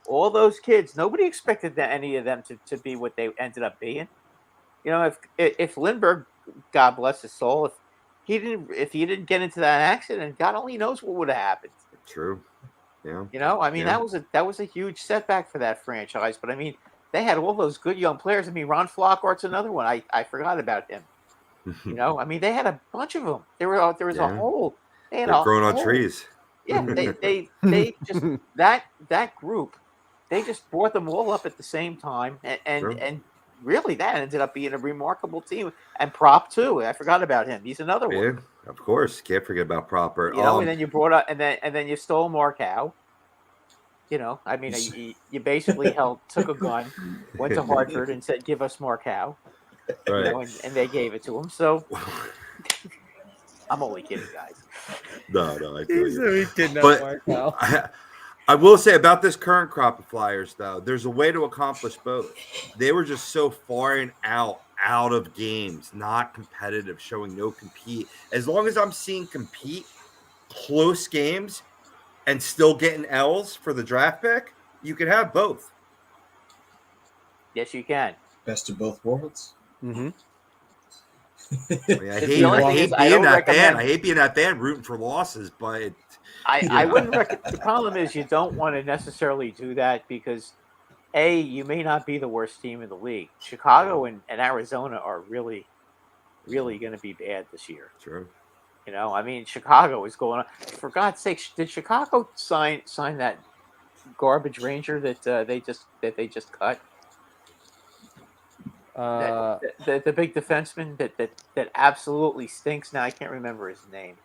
all those kids, nobody expected any of them to be what they ended up being. If Lindbergh, God bless his soul, if he didn't get into that accident, God only knows what would have happened. True. Yeah. That was a huge setback for that franchise. But I mean, they had all those good young players. I mean, Ron Flockhart's another one. I forgot about him. They had a bunch of them. There was a whole. They're growing on trees. Yeah, they just that group. They just brought them all up at the same time, and really that ended up being a remarkable team. And Prop too. I forgot about him. He's another one. Yeah, of course, can't forget about Proper. And then you brought up, and then you stole Markow. You basically took a gun, went to Hartford, and said, "Give us Markow," right? And they gave it to him. So I'm only kidding, guys. No, I feel you. But I will say about this current crop of Flyers, though, there's a way to accomplish both. They were just so far and out of games, not competitive, showing no compete. As long as I'm seeing compete, close games, and still getting L's for the draft pick, you can have both. Yes, you can. Best of both worlds. Mm-hmm. I hate being that fan. I hate being that fan rooting for losses, but I wouldn't recommend. The problem is you don't want to necessarily do that because, you may not be the worst team in the league. Chicago and Arizona are really, really going to be bad this year. True. Chicago is going on. For God's sake, did Chicago sign that garbage Ranger that they just cut? The big defenseman that absolutely stinks. Now I can't remember his name.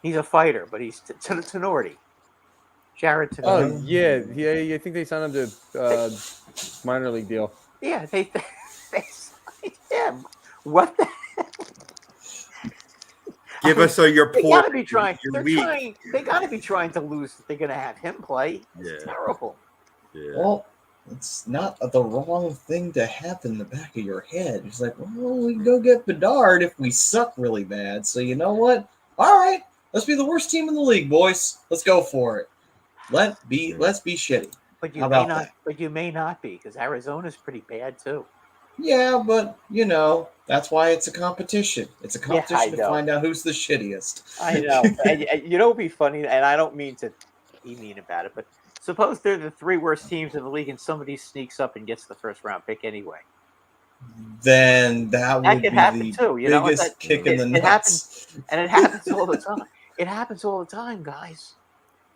He's a fighter, but he's Tenorti. Jared Tenorti. Oh yeah. I think they signed him to minor league deal. Yeah, they signed him. What the hell? Give us your They poor. got to be trying. They got to be trying to lose if they're going to have him play. It's terrible. Yeah. Well, it's not the wrong thing to have in the back of your head. It's like, well, we can go get Bedard if we suck really bad. So you know what? All right, let's be the worst team in the league, boys. Let's go for it. Let's be shitty. But you may not. But you may not be because Arizona's pretty bad too. Yeah, but That's why it's a competition. It's a Yeah, competition I to know. find out who's the shittiest. I know. And you know what'd be funny, and I don't mean to be mean about it, but suppose they're the 3 worst teams in the league and somebody sneaks up and gets the first round pick anyway. Then that That would could be happen the too. You know, biggest kick in the it happens, nuts. and it happens all the time. It happens all the time, guys.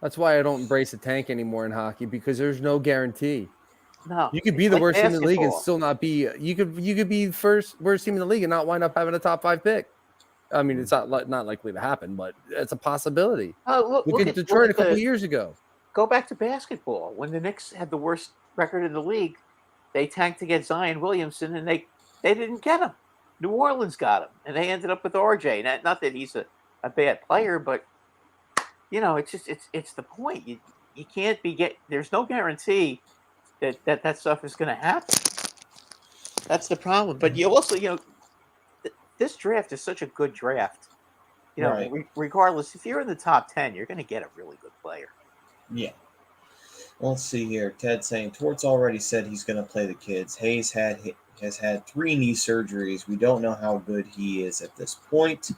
That's why I don't embrace a tank anymore in hockey, because there's no guarantee. No, You could be it's the like worst team in the league and basketball. still not be. You could be first worst team in the league and not wind up having a top 5 pick. I mean, it's not likely to happen, but it's a possibility. Look at Detroit a couple of years ago. Go back to basketball. When the Knicks had the worst record in the league, they tanked to get Zion Williamson, and they didn't get him. New Orleans got him, and they ended up with RJ. Not that he's a bad player, but you know, it's just it's the point. You can't be there's no guarantee that stuff is going to happen. That's the problem. But you also, this draft is such a good draft. You know, Right. regardless, if you're in the top 10, you're going to get a really good player. Yeah. Let's see here. Ted saying Torts already said he's going to play the kids. Hayes has had 3 knee surgeries. We don't know how good he is at this point.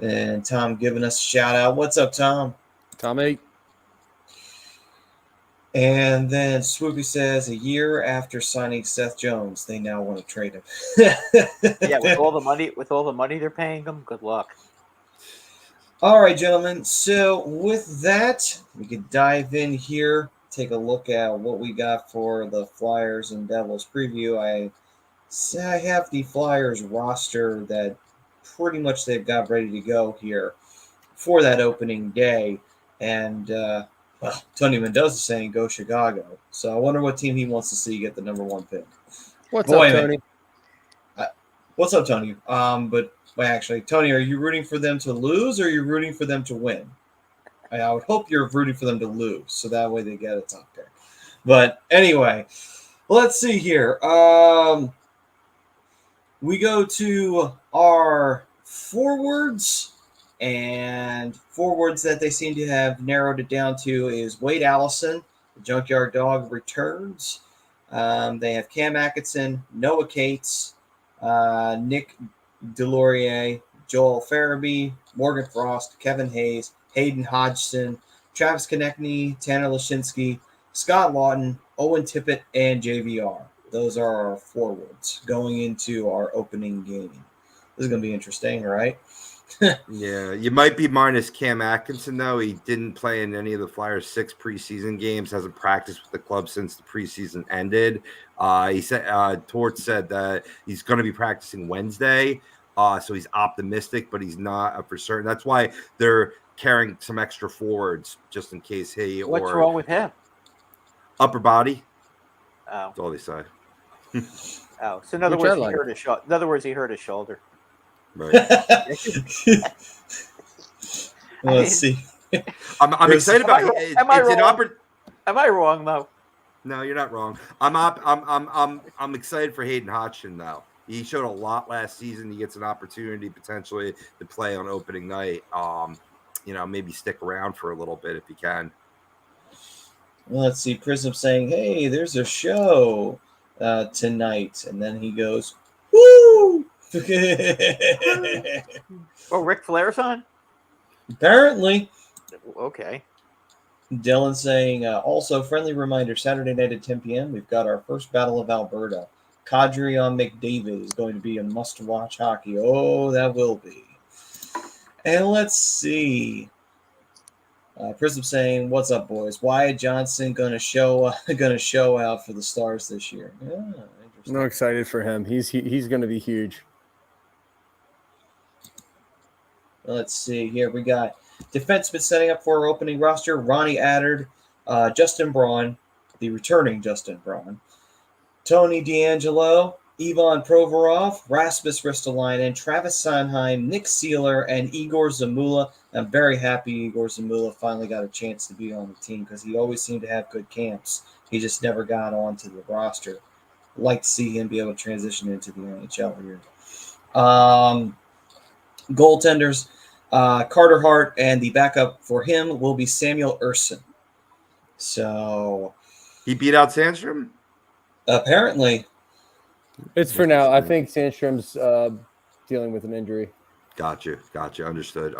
And Tom giving us a shout out. What's up, Tom? Tommy. And then Swoopy says, a year after signing Seth Jones, they now want to trade him. Yeah, with all the money they're paying him, good luck. All right, gentlemen. So with that, we could dive in here, take a look at what we got for the Flyers and Devils preview. I have the Flyers roster that pretty much they've got ready to go here for that opening day. And, Tony Mendoza saying go Chicago. So I wonder what team he wants to see get the number 1 pick. What's up, Tony? What's up, Tony? But actually, Tony, are you rooting for them to lose or are you rooting for them to win? I would hope you're rooting for them to lose, so that way they get a top pick. But anyway, let's see here. We go to our forwards. And forwards that they seem to have narrowed it down to is Wade Allison, the Junkyard Dog, returns. They have Cam Atkinson, Noah Cates, Nick Delaurier, Joel Farabee, Morgan Frost, Kevin Hayes, Hayden Hodgson, Travis Konechny, Tanner Lashinsky, Scott Lawton, Owen Tippett, and JVR. Those are our forwards going into our opening game. This is going to be interesting, right? Yeah, you might be minus Cam Atkinson, though. He didn't play in any of the Flyers' 6 preseason games, hasn't practiced with the club since the preseason ended. He said, Torts said that he's going to be practicing Wednesday, so he's optimistic, but he's not for certain. That's why they're carrying some extra forwards just in case What's wrong with him? Upper body. Oh, That's all they say. so in other words, he hurt his shoulder. Right. Let's see. I'm excited about it. Am I wrong? Am I wrong though? No, you're not wrong. I'm excited for Hayden Hodgson though. He showed a lot last season. He gets an opportunity potentially to play on opening night. Maybe stick around for a little bit if he can. Let's see. Prism saying, "Hey, there's a show tonight," and then he goes, "Woo!" Oh, Ric Flair's on? Apparently. Okay. Dylan saying, also, friendly reminder, Saturday night at 10 p.m., we've got our first Battle of Alberta. Kadri on McDavid is going to be a must-watch hockey. Oh, that will be. And let's see. Prism saying, what's up, boys? Wyatt Johnson gonna show out for the Stars this year. Yeah, interesting. I'm excited for him. He's going to be huge. Let's see here. We got defensemen setting up for our opening roster. Ronnie Attard, Justin Braun, the returning Justin Braun, Tony DeAngelo, Ivan Provorov, Rasmus Ristolainen, Travis Sanheim, Nick Seeler, and Igor Zamula. I'm very happy Igor Zamula finally got a chance to be on the team because he always seemed to have good camps. He just never got onto the roster. I'd like to see him be able to transition into the NHL here. Goaltenders, CarterHart, and the backup for him will be Samuel Urson. So he beat out Sandstrom? Apparently. It's for now. I think Sandstrom's dealing with an injury. Gotcha. Understood.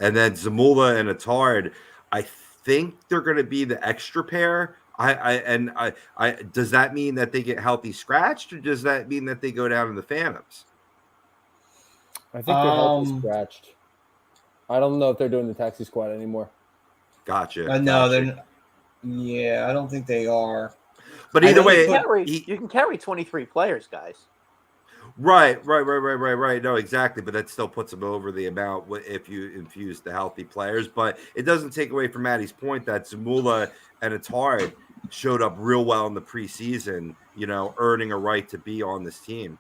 And then Zamula and Attard, I think they're going to be the extra pair. I does that mean that they get healthy scratched, or does that mean that they go down in the Phantoms? I think they're healthy scratched. I don't know if they're doing the taxi squad anymore. Gotcha. No, they're. Yeah, I don't think they are. But either way, you can carry 23 players, guys. Right. No, exactly. But that still puts them over the amount if you infuse the healthy players. But it doesn't take away from Maddie's point that Zamula and Attard showed up real well in the preseason, earning a right to be on this team.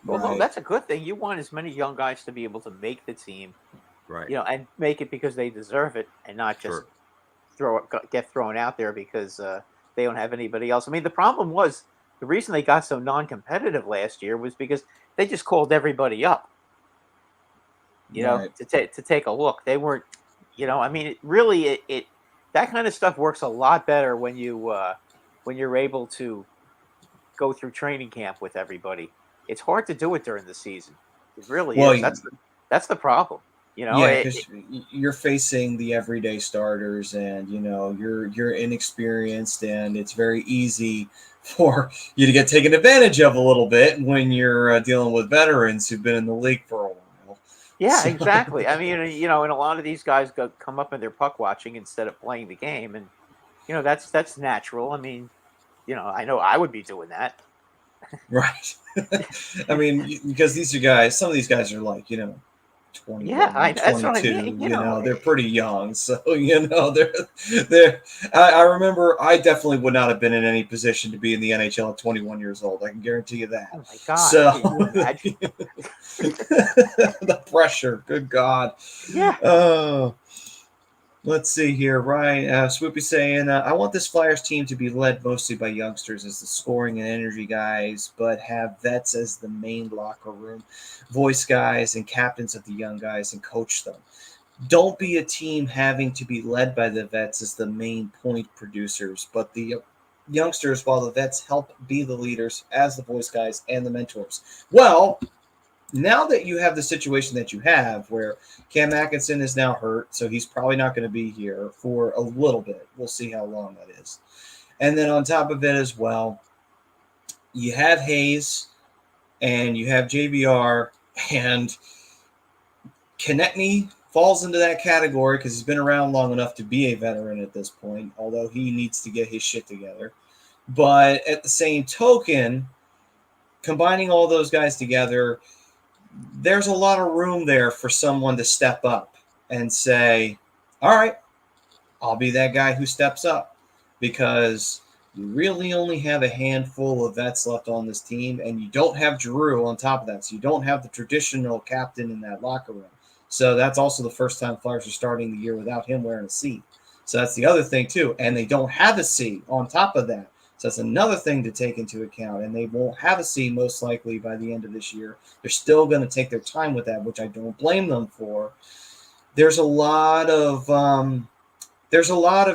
Well, no, that's a good thing. You want as many young guys to be able to make the team, right? And make it because they deserve it, and not just get thrown out there because they don't have anybody else. I mean, the problem was the reason they got so non-competitive last year was because they just called everybody up, to take a look. They weren't, I mean, it that kind of stuff works a lot better when you're able to go through training camp with everybody. It's hard to do it during the season. It really is. That's the problem. Because you're facing the everyday starters, and you're inexperienced, and it's very easy for you to get taken advantage of a little bit when you're dealing with veterans who've been in the league for a while. Yeah, exactly. I mean, and a lot of these guys come up and they're puck watching instead of playing the game, and that's natural. I mean, I know I would be doing that. Right. I mean, because some of these guys are like, 20, that's 22, what I mean, they're pretty young. So, they're I remember I definitely would not have been in any position to be in the NHL at 21 years old. I can guarantee you that. Oh my God. So the pressure, good God. Yeah. Oh, let's see here. Ryan Swoopy saying, I want this Flyers team to be led mostly by youngsters as the scoring and energy guys, but have vets as the main locker room, voice guys and captains of the young guys, and coach them. Don't be a team having to be led by the vets as the main point producers, but the youngsters, while the vets help be the leaders as the voice guys and the mentors. Well, now that you have the situation that you have where Cam Atkinson is now hurt, so he's probably not going to be here for a little bit. We'll see how long that is. And then on top of it as well, you have Hayes and you have JVR, and Konechny falls into that category because he's been around long enough to be a veteran at this point, although he needs to get his shit together. But at the same token, combining all those guys together, there's a lot of room there for someone to step up and say, all right, I'll be that guy who steps up, because you really only have a handful of vets left on this team, and you don't have Giroux on top of that. So you don't have the traditional captain in that locker room. So that's also the first time Flyers are starting the year without him wearing a C. So that's the other thing too. And they don't have a C on top of that. So that's another thing to take into account. And they won't have a C most likely by the end of this year. They're still going to take their time with that, which I don't blame them for. There's a lot of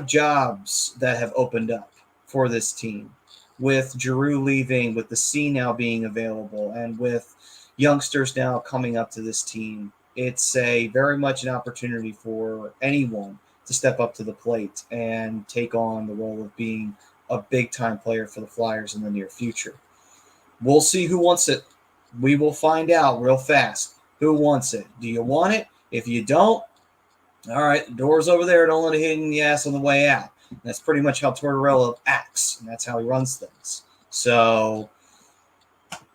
jobs that have opened up for this team, with Giroux leaving, with the C now being available, and with youngsters now coming up to this team. It's very much an opportunity for anyone to step up to the plate and take on the role of being a big-time player for the Flyers in the near future. We'll see who wants it. We will find out real fast who wants it. Do you want it? If you don't, all right, the door's over there. Don't let it hit in the ass on the way out. And that's pretty much how Tortorella acts, and that's how he runs things. So,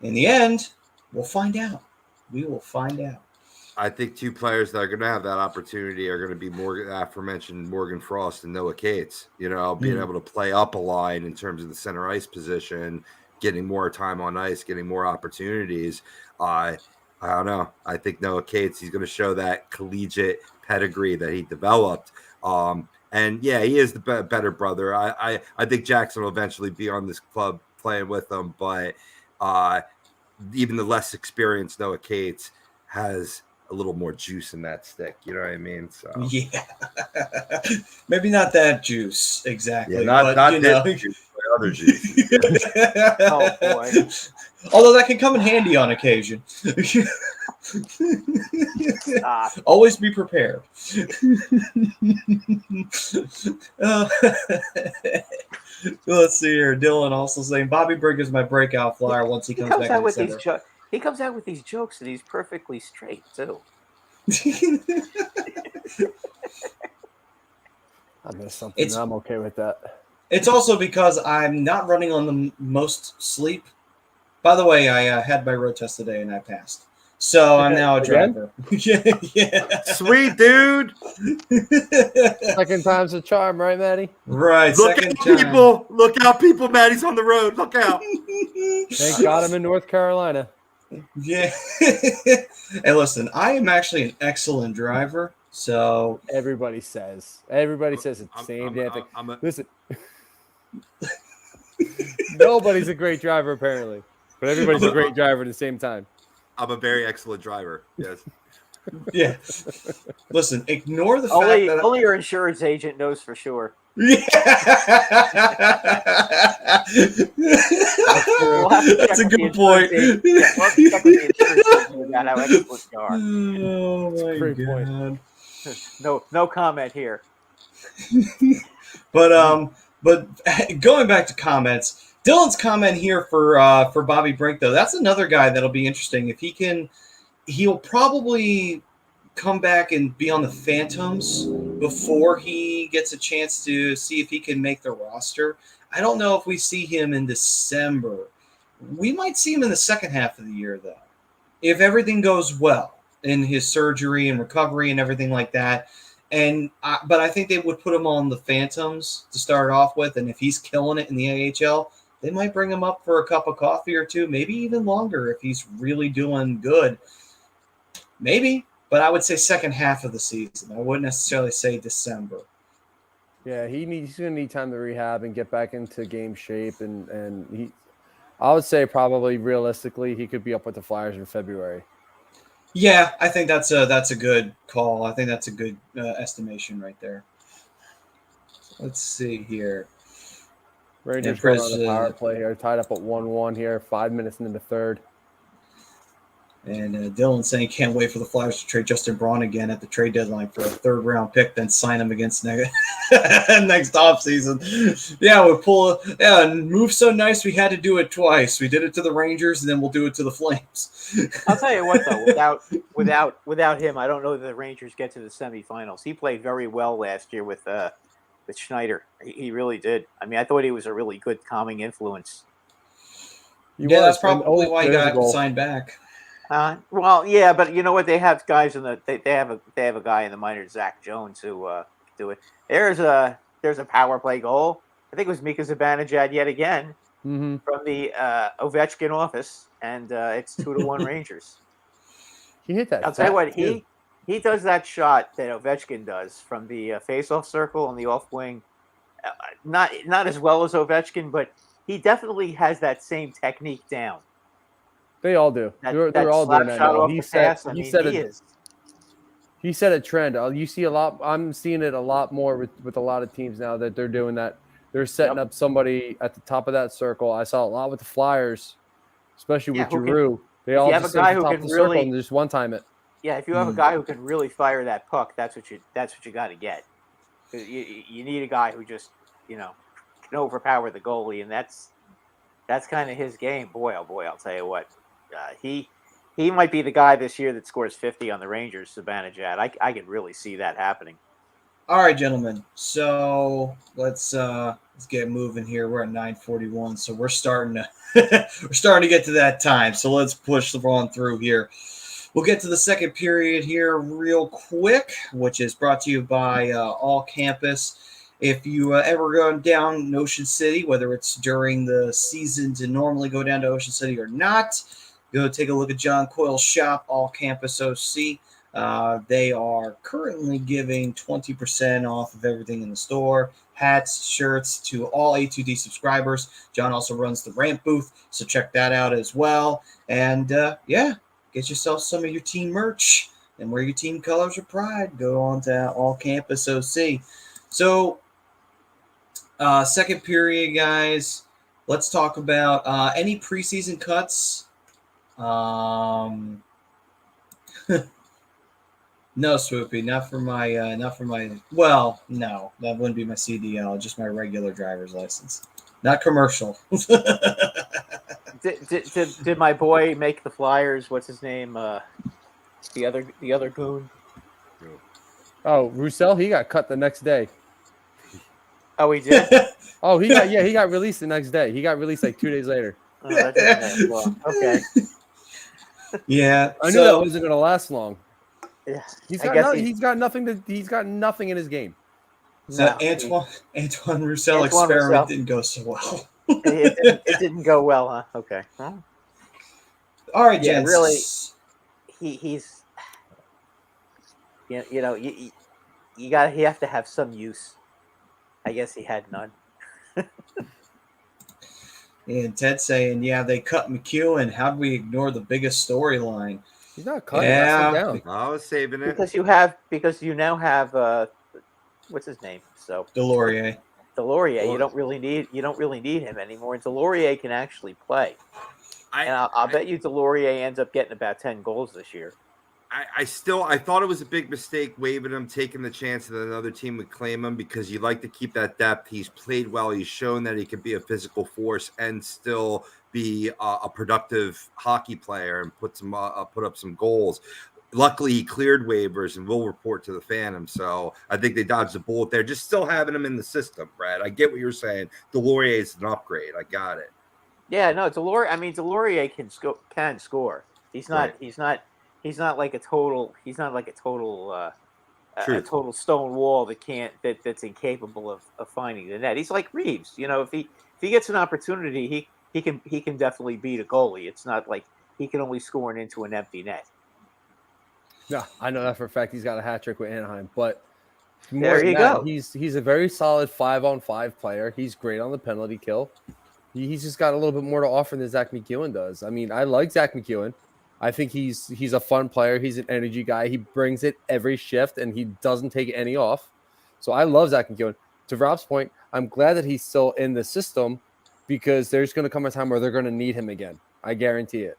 in the end, we'll find out. We will find out. I think two players that are going to have that opportunity are going to be aforementioned Morgan Frost and Noah Cates. Being able to play up a line in terms of the center ice position, getting more time on ice, getting more opportunities. I don't know. I think Noah Cates, he's going to show that collegiate pedigree that he developed. And yeah, he is the better brother. I think Jackson will eventually be on this club playing with them, but even the less experienced Noah Cates has a little more juice in that stick. You know what I mean? So yeah, maybe not that juice exactly. Yeah, not but, that juice. other juices. Oh boy. Although that can come in handy on occasion. Always be prepared. Uh, let's see here. Dylan also saying Bobby Brigg is my breakout flyer once he comes back in December. He comes out with these jokes and he's perfectly straight too. I missed something. I'm okay with that. It's also because I'm not running on the most sleep. By the way, I had my road test today and I passed. So I'm now a driver. Yeah. Sweet, dude. Second time's a charm, right, Maddie? Right. Look out, people. Look out, people. Maddie's on the road. Look out. Thank God I'm in North Carolina. Yeah. Hey, listen, I am actually an excellent driver. So everybody says it's the same damn thing. Listen, nobody's a great driver apparently, but everybody's a great driver at the same time. I'm a very excellent driver. Yes. Yeah. Listen, ignore the fact that only your insurance agent knows for sure. Yeah. That's a good point. Yeah, we'll have to check with the insurance agent about how excellent you are. Oh my Great God. Point. No comment here. But going back to comments, Dylan's comment here for Bobby Brink though, that's another guy that'll be interesting. If he can, he'll probably come back and be on the Phantoms before he gets a chance to see if he can make the roster. I don't know if we see him in December. We might see him in the second half of the year though, if everything goes well in his surgery and recovery and everything like that. But I think they would put him on the Phantoms to start off with, and if he's killing it in the AHL, they might bring him up for a cup of coffee or two, maybe even longer if he's really doing good. Maybe, but I would say second half of the season. I wouldn't necessarily say December. Yeah, he's going to need time to rehab and get back into game shape, and I would say probably realistically he could be up with the Flyers in February. Yeah, I think that's a good call. I think that's a good estimation right there. Let's see here. Rangers going on the power play here, tied up at 1-1 here, 5 minutes into the third. And Dylan saying can't wait for the Flyers to trade Justin Braun again at the trade deadline for a third-round pick, then sign him against next offseason. Yeah, and move so nice we had to do it twice. We did it to the Rangers, and then we'll do it to the Flames. I'll tell you what, though, without him, I don't know that the Rangers get to the semifinals. He played very well last year with Schneider. He really did. I mean, I thought he was a really good calming influence. Yeah, that's probably why he got signed back. Well, yeah, but you know what? They have guys in they have a guy in the minors, Zach Jones, who do it. There's a power play goal. I think it was Mika Zibanejad yet again from the Ovechkin office, and it's 2-1 Rangers. He hit that. I'll tell you what, he does that shot that Ovechkin does from the face-off circle on the off wing. Not as well as Ovechkin, but he definitely has that same technique down. They all do. They're all doing that now. He set a trend. You see a lot. I'm seeing it a lot more with a lot of teams now that they're doing that. They're setting up somebody at the top of that circle. I saw a lot with the Flyers, especially with Giroux. They all have a guy who can really and just one time it. Yeah, if you have a guy who can really fire that puck, that's what you got to get. You need a guy who just can overpower the goalie, and that's kind of his game. Boy, oh boy, I'll tell you what. He might be the guy this year that scores 50 on the Rangers, Zibanejad. I could really see that happening. All right, gentlemen. So let's get moving here. We're at 9:41, so we're starting to get to that time. So let's push the on through here. We'll get to the second period here real quick, which is brought to you by All Campus. If you ever go down Ocean City, whether it's during the season to normally go down to Ocean City or not, go take a look at John Coyle's shop, All Campus OC. They are currently giving 20% off of everything in the store, hats, shirts to all A2D subscribers. John also runs the ramp booth, so check that out as well. And get yourself some of your team merch and wear your team colors of pride. Go on to All Campus OC. So, second period, guys. let's talk about any preseason cuts. No, Swoopy, not for my. Well, no, that wouldn't be my CDL, just my regular driver's license, not commercial. Did my boy make the Flyers? What's his name? The other goon. Oh, Roussel, he got cut the next day. Oh, he did. Oh, he got released the next day. He got released like 2 days later. Oh, that didn't last long. Okay. Yeah, I knew that wasn't going to last long. Yeah. He's I got guess he's got nothing in his game. so No, Antoine Roussel Antoine experiment Roussel. didn't go so well. it didn't go well, huh? Okay. Well, All right, yeah, gents. really. He's you have to have some use. I guess he had none. And Ted saying, "Yeah, they cut McEwen. How do we ignore the biggest storyline?" He's not cutting. Yeah. That's down. I was saving it. Because you now have what's his name? So Delaurier. Delaurier. You don't really need him anymore. And Delaurier can actually play. And I'll bet you Delaurier ends up getting about 10 goals this year. I thought it was a big mistake waiving him, taking the chance that another team would claim him because you like to keep that depth. He's played well. He's shown that he can be a physical force and still be a productive hockey player and put up some goals. Luckily, he cleared waivers and will report to the Phantom. So I think they dodged the bullet there. Just still having him in the system, Brad. I get what you're saying. Delaurier is an upgrade. I got it. Yeah, no, Delaurier can score. He's not. Right. He's not like a total. He's not like a total. A True. total stone wall that's incapable of finding the net. He's like Reeves. If he gets an opportunity, he can definitely beat a goalie. It's not like he can only score into an empty net. No, I know that for a fact. He's got a hat trick with Anaheim, but There you go. He's a very solid 5-on-5 player. He's great on the penalty kill. He's just got a little bit more to offer than Zach McEwen does. I mean, I like Zach McEwen. I think he's a fun player. He's an energy guy. He brings it every shift, and he doesn't take any off. So I love Zach McEwen. To Rob's point, I'm glad that he's still in the system because there's going to come a time where they're going to need him again. I guarantee it.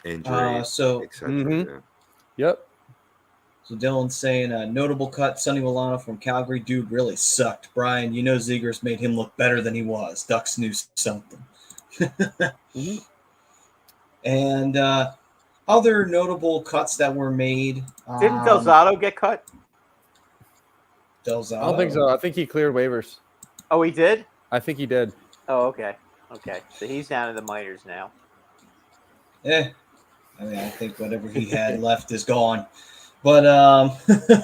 Injuries, so- etc. Mhm. Yep. So Dylan's saying, notable cut, Sonny Milano from Calgary. Dude really sucked. Brian, Zegers made him look better than he was. Ducks knew something. Mm-hmm. And other notable cuts that were made. Didn't Delzato get cut? Delzato? I don't think so. I think he cleared waivers. Oh, he did. I think he did. Oh, okay. So he's down in the minors now. I think whatever he had left is gone. But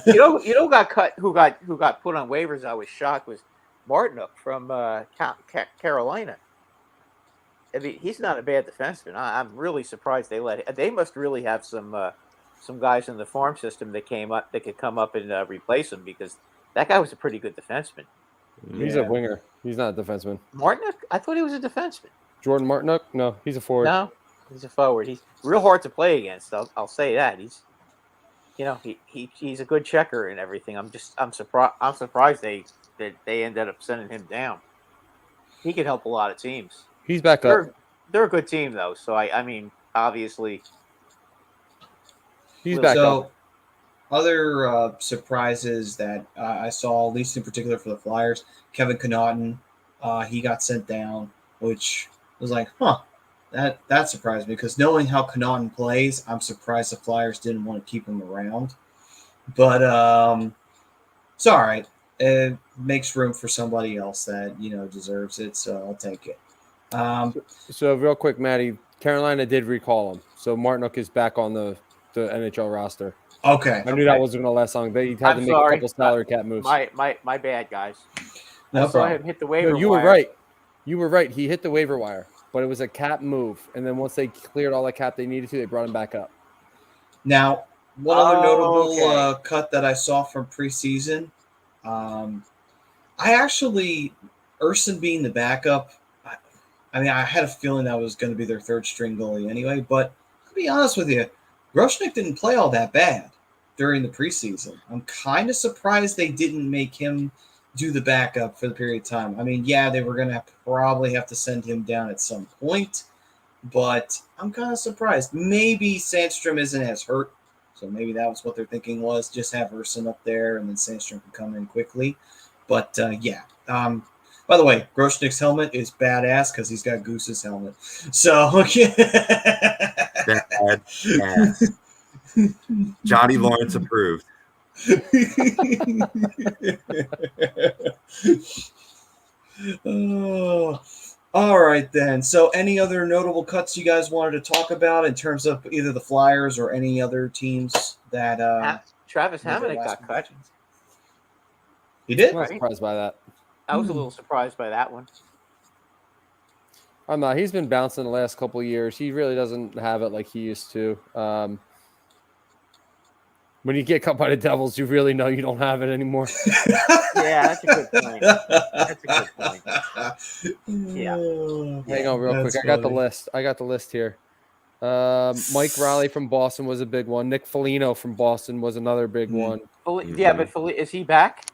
Who got cut? Who got put on waivers? I was shocked. Was Martinook from Carolina. I mean, he's not a bad defenseman. I'm really surprised they let him. They must really have some guys in the farm system that could come up and replace him because that guy was a pretty good defenseman. He's a winger. He's not a defenseman. Martinook? I thought he was a defenseman. Jordan Martinook? No, he's a forward. No, he's a forward. He's real hard to play against. I'll say that. He's a good checker and everything. I'm surprised they ended up sending him down. He could help a lot of teams. He's back up. They're a good team though, so I mean obviously He's back up. Other surprises that I saw, at least in particular for the Flyers, Kevin Connaughton, he got sent down, which was like, that surprised me because knowing how Connaughton plays, I'm surprised the Flyers didn't want to keep him around. But it's all right. It makes room for somebody else that deserves it, so I'll take it. So real quick, Maddie, Carolina did recall him, so Martinook is back on the NHL roster. Okay. I knew that wasn't going to last long. They had to make a couple salary cap moves. My bad, guys. No I saw him hit the waiver wire. You were right. You were right. He hit the waiver wire, but it was a cap move. And then once they cleared all the cap they needed to, they brought him back up. Now, one other notable cut that I saw from preseason, Urson being the backup, I had a feeling that was going to be their third string goalie anyway, but to be honest with you, Groshnik didn't play all that bad during the preseason. I'm kind of surprised they didn't make him do the backup for the period of time. I mean, yeah, they were going to probably have to send him down at some point, but I'm kind of surprised. Maybe Sandstrom isn't as hurt, so maybe that was what their thinking was, just have Urson up there and then Sandstrom can come in quickly. But, yeah. By the way, Groshnick's helmet is badass because he's got Goose's helmet. So, Badass. Johnny Lawrence approved. Oh, all right then. So, any other notable cuts you guys wanted to talk about in terms of either the Flyers or any other teams that Travis made their Hamonic last got cut. predictions? He did? I'm not surprised by that. I was a little surprised by that one. I'm not. He's been bouncing the last couple of years. He really doesn't have it like he used to. When you get cut by the Devils, you really know you don't have it anymore. Yeah, that's a good point. That's a good point. Yeah. Hang on real quick. I got the list. I got the list here. Mike Riley from Boston was a big one. Nick Foligno from Boston was another big one. Yeah, but is he back?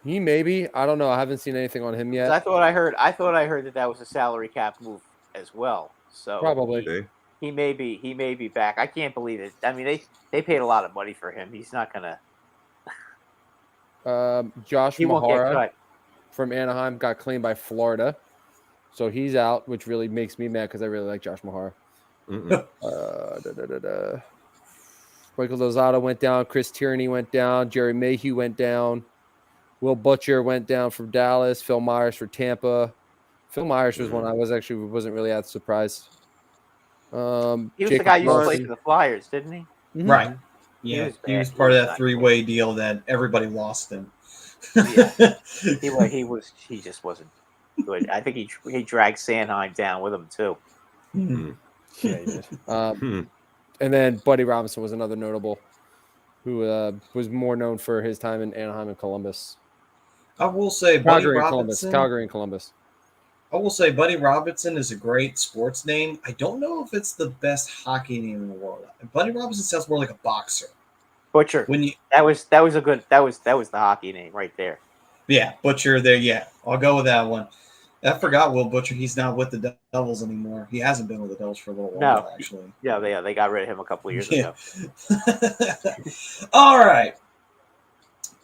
He maybe. I don't know. I haven't seen anything on him yet. I thought I heard that was a salary cap move as well. So Probably. he may be back. I can't believe it. I mean, they paid a lot of money for him. He's not gonna. Josh He won't get Mahara cut. from Anaheim got claimed by Florida, so he's out, which really makes me mad because I really like Josh Mahara. Michael Lozada went down. Chris Tierney went down. Jerry Mayhew went down. Will Butcher went down from Dallas. Phil Myers for Tampa. Phil Myers was one I wasn't really that surprised. He was Jacob the guy who used to play Larson. for the Flyers, didn't he? Right. He Yeah, was he was bad. part He of was that not three-way deal that everybody lost him. Yeah. He just wasn't good. I think he dragged Sanheim down with him too. Mhm. Yeah, he did. And then Buddy Robinson was another notable who was more known for his time in Anaheim and Columbus. I will say Buddy Calgary and Robinson. Calgary and Columbus. I will say Buddy Robinson is a great sports name. I don't know if it's the best hockey name in the world. Buddy Robinson sounds more like a boxer. Butcher. When you That was the hockey name right there. Butcher there, I'll go with that one. I forgot Will Butcher. He's not with the Devils anymore. He hasn't been with the Devils for a little while, actually. Yeah, they got rid of him a couple of years ago. All right.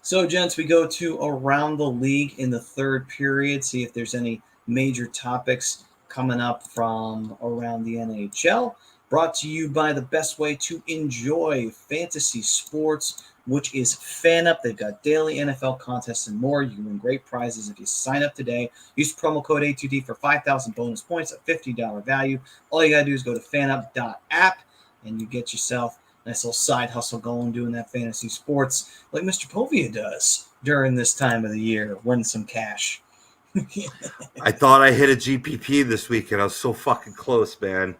So, gents, we go to around the league in the third period, see if there's any major topics coming up from around the NHL. Brought to you by the best way to enjoy fantasy sports, which is FanUp. They've got daily NFL contests and more. You can win great prizes if you sign up today. Use promo code A2D for 5,000 bonus points at $50 value. All you got to do is go to fanup.app, and you get yourself a nice little side hustle going doing that fantasy sports like Mr. Povia does during this time of the year, win some cash. I thought I hit a GPP this weekend. I was so fucking close, man.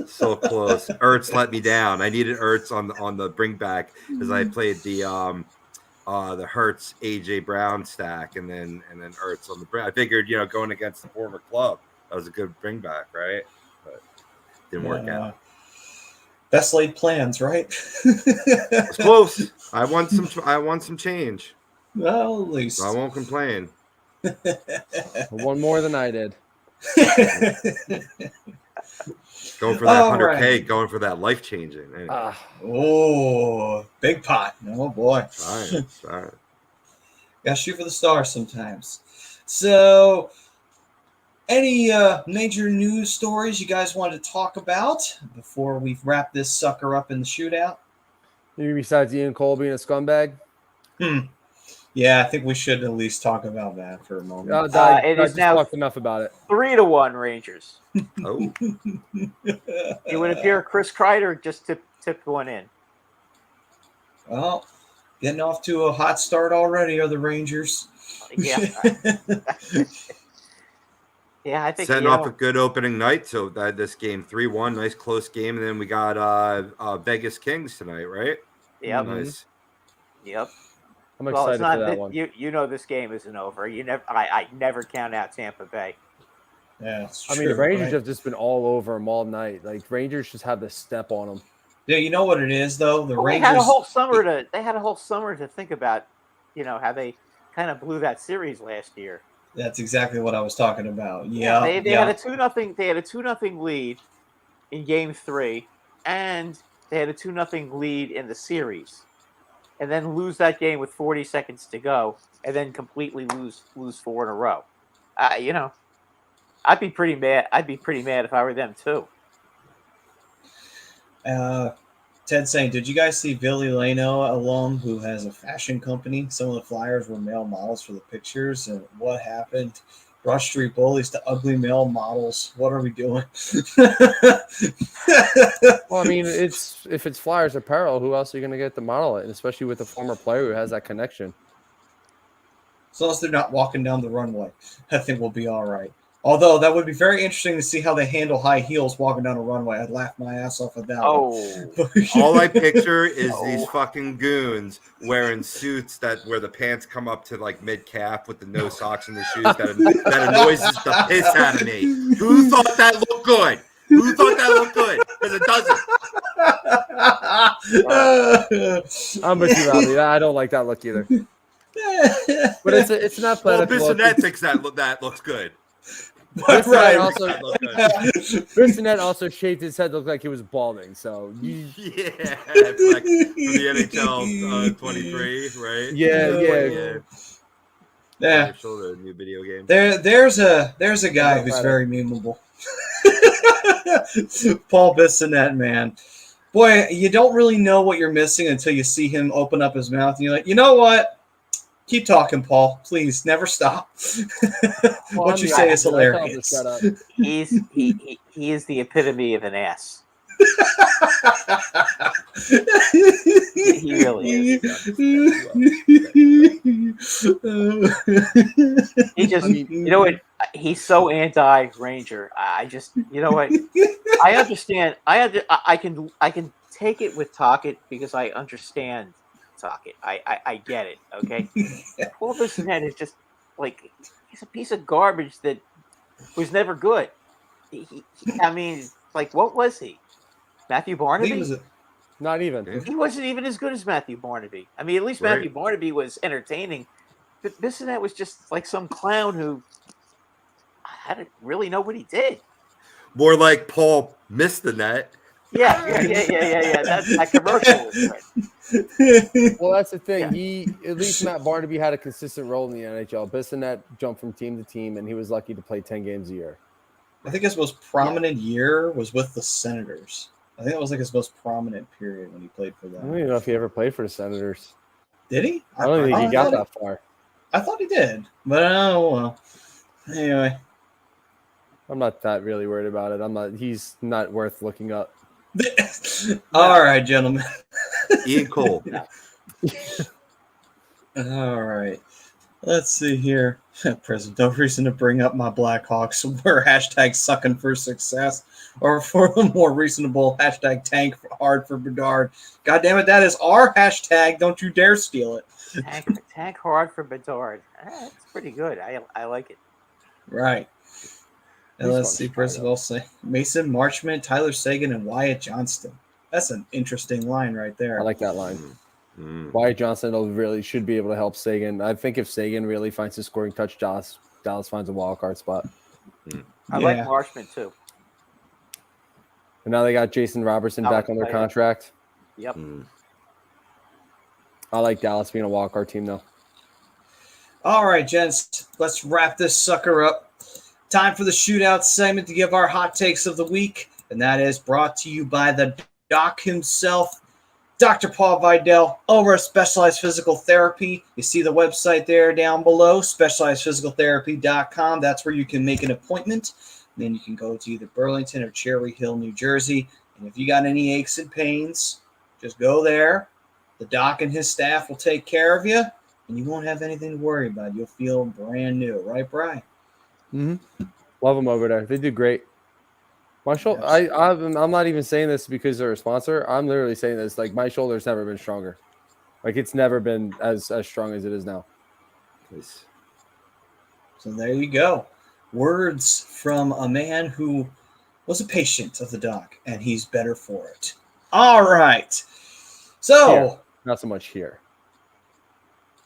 So close. Ertz let me down. I needed Ertz on the bring back because I played the Hurts AJ Brown stack and then Ertz on the bring. I figured, going against the former club, that was a good bring back, right? But didn't work out. Best laid plans, right? It's close. I won some change. Well, at least So I won't complain. One more than I did. Going for that All 100K, right. going for that life changing. Anyway. Oh, big pot. Oh boy. Sorry. Gotta shoot for the stars sometimes. So, any major news stories you guys wanted to talk about before we wrap this sucker up in the shootout? Maybe besides Ian Cole being a scumbag. Yeah, I think we should at least talk about that for a moment. It is just now talked enough about it. 3-1 Rangers. Oh, You would appear Chris Kreider just tipped one in. Well, getting off to a hot start already are the Rangers. Yeah. Yeah, I think setting off a good opening night. So that this game 3-1, nice close game, and then we got Vegas Kings tonight, right? Yep. Nice. Yep. I'm Well, excited it's not for that one. you know this game isn't over. I never count out Tampa Bay. Yeah, it's I mean, the true, Rangers right? have just been all over them all night. Like, Rangers just have this step on them. Yeah, you know what it is though. The Well, Rangers they had a whole summer to think about, how they kind of blew that series last year. That's exactly what I was talking about. They Yeah, had a 2-0. They had a 2-0 lead in Game 3, and they had a 2-0 lead in the series, and then lose that game with 40 seconds to go, and then completely lose 4 in a row. I'd be pretty mad. I'd be pretty mad if I were them too. Ted saying, did you guys see Billy Leno alum who has a fashion company? Some of the flyers were male models for the pictures, and what happened? Rush Street Bullies to ugly male models. What are we doing? Well, I mean, if it's Flyers apparel, who else are you going to get to model it? And especially with a former player who has that connection. As long as they're not walking down the runway, I think we'll be all right. Although that would be very interesting to see how they handle high heels walking down a runway. I'd laugh my ass off at that. Oh, All I picture is these fucking goons wearing suits where the pants come up to like mid calf with the no socks and the shoes that annoys the piss out of me. Who thought that looked good? Who thought that looked good? Because it doesn't. I'm with you, Robbie. I don't like that look either. But it's an athletic Well, look. Bissonnette thinks that looks good. Right. Bissonnette also shaved his head, looked like he was balding. So Yeah, it's like from the NHL 23, right? Yeah. Yeah. Shoulder, new video game. There's a guy who's very memeable. Paul Bissonnette, man. Boy, you don't really know what you're missing until you see him open up his mouth, and you're like, you know what? Keep talking, Paul. Please, never stop. What you say is hilarious. he is the epitome of an ass. He really is. He just, you know what? He's so anti-Ranger. I just, you know what? I understand. I can take it with Tocchet because I understand Tocchet. I get it. Okay. Paul Bissonnette is just like, he's a piece of garbage that was never good. I mean, like, what was he? Matthew Barnaby? Not even. He wasn't even as good as Matthew Barnaby. I mean, at least Matthew Barnaby was entertaining. But Bissonnette was just like some clown who I didn't really know what he did. More like Paul missed the net. Yeah. That's that commercial. Well, that's the thing. Yeah. At least Matt Barnaby had a consistent role in the NHL. Bissonnette jumped from team to team, and he was lucky to play 10 games a year. I think his most prominent year was with the Senators. I think that was like his most prominent period when he played for them. I don't even know if he ever played for the Senators. Did he? I don't think he got that far. I thought he did, but oh well. Anyway, I'm not that really worried about it. He's not worth looking up. All right, gentlemen. Ian Cole. All right. Let's see here. President, no reason to bring up my Blackhawks. We're hashtag sucking for success. Or for a more reasonable hashtag tank hard for Bedard. God damn it, that is our hashtag. Don't you dare steal it. Tank hard for Bedard. That's pretty good. I like it. Right. And let's see, first of all, say Mason Marchment, Tyler Seguin, and Wyatt Johnston. That's an interesting line right there. I like that line. Wyatt Johnston should be able to help Seguin. I think if Seguin really finds his scoring touch, Dallas finds a wild card spot. I like Marchment too. And now they got Jason Robertson back on their contract. Yep. I like Dallas being a wild card team, though. All right, gents, let's wrap this sucker up. Time for the shootout segment to give our hot takes of the week, and that is brought to you by the doc himself, Dr. Paul Vidal, over at Specialized Physical Therapy. You see the website there down below, specializedphysicaltherapy.com. That's where you can make an appointment. And then you can go to either Burlington or Cherry Hill, New Jersey. And if you got any aches and pains, just go there. The doc and his staff will take care of you, and you won't have anything to worry about. You'll feel brand new. Right, Brian? Mm-hmm. Love them over there. They do great. My shoulder. Yes. I'm not even saying this because they're a sponsor. I'm literally saying this. Like, my shoulder's never been stronger. Like, it's never been as strong as it is now. Nice. So there you go. Words from a man who was a patient of the doc, and he's better for it. All right. So not so much here.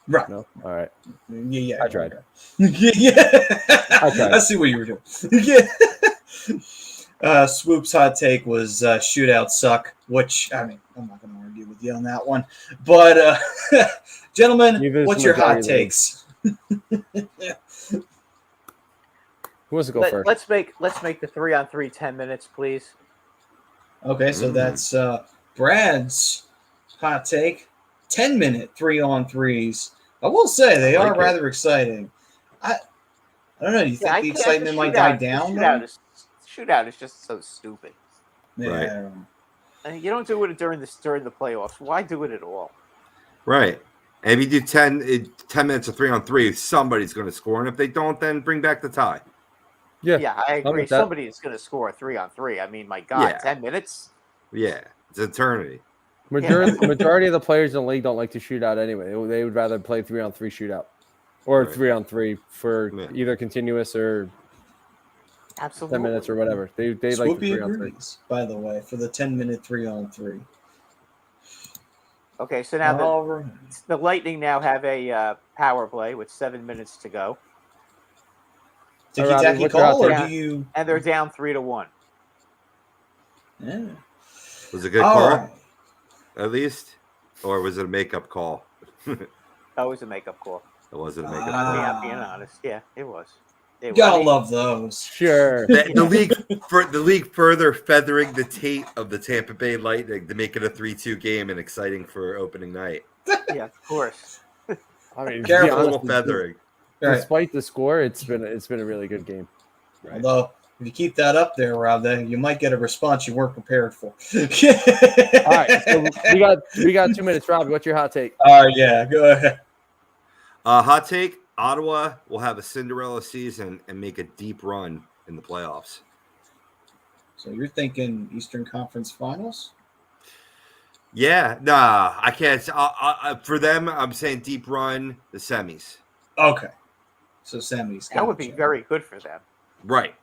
Right. No, all right. Yeah. I tried. Yeah. I tried. I see what you were doing. Yeah. Swoop's hot take was shootout suck, which, I mean, I'm not going to argue with you on that one. But, gentlemen, Neither is what's the your hot majority of takes? Who wants to go first? Let's make the 3-on-3 10 minutes, please. Okay, so that's Brad's hot take. 10-minute 3-on-3s. I will say they I like are it. rather exciting. I don't know. Do you think the excitement might die down? Shootout is just so stupid. Yeah, Right. I don't know. And you don't do it during the playoffs. Why do it at all? Right. And if you do 10 minutes of 3-on-3, somebody's going to score. And if they don't, then bring back the tie. Yeah, I I'm agree. with that. Somebody is going to score a 3-on-3. I mean, my God, Yeah. 10 minutes? Yeah. It's eternity. Majority of the players in the league don't like to shoot out anyway. They would rather play 3-on-3 shootout or Right. 3-on-3 for Yeah. either continuous or Absolutely. 10 minutes or whatever. They like the Swoopy 3-on-3. agrees, by the way, for the 10-minute 3-on-3. Okay, so now All right. the Lightning now have a power play with 7 minutes to go, Tiki Robbie, tacky what's your hot call, or take? do you? and they're down 3-1. Yeah. Was it a good All call, right. at least? Or was it a makeup call? That was a makeup call. It wasn't a makeup I'm call. Ah. being honest. Yeah, it was. It Gotta was. love those. Sure. The league further feathering the tape of the Tampa Bay Lightning to make it a 3-2 game and exciting for opening night. Yeah, of course. I mean, to be Careful. A honest, little feathering. All right. despite the score, it's been a really good game. Right. Although, if you keep that up there, Rob, then you might get a response you weren't prepared for. All right, so we got 2 minutes. Rob, what's your hot take? Yeah, go ahead. Hot take: Ottawa will have a Cinderella season and make a deep run in the playoffs. So you're thinking Eastern Conference Finals? Yeah, nah, I can't. For them, I'm saying deep run, the semis. Okay. So semis. That would be gotcha. very good for them. Right.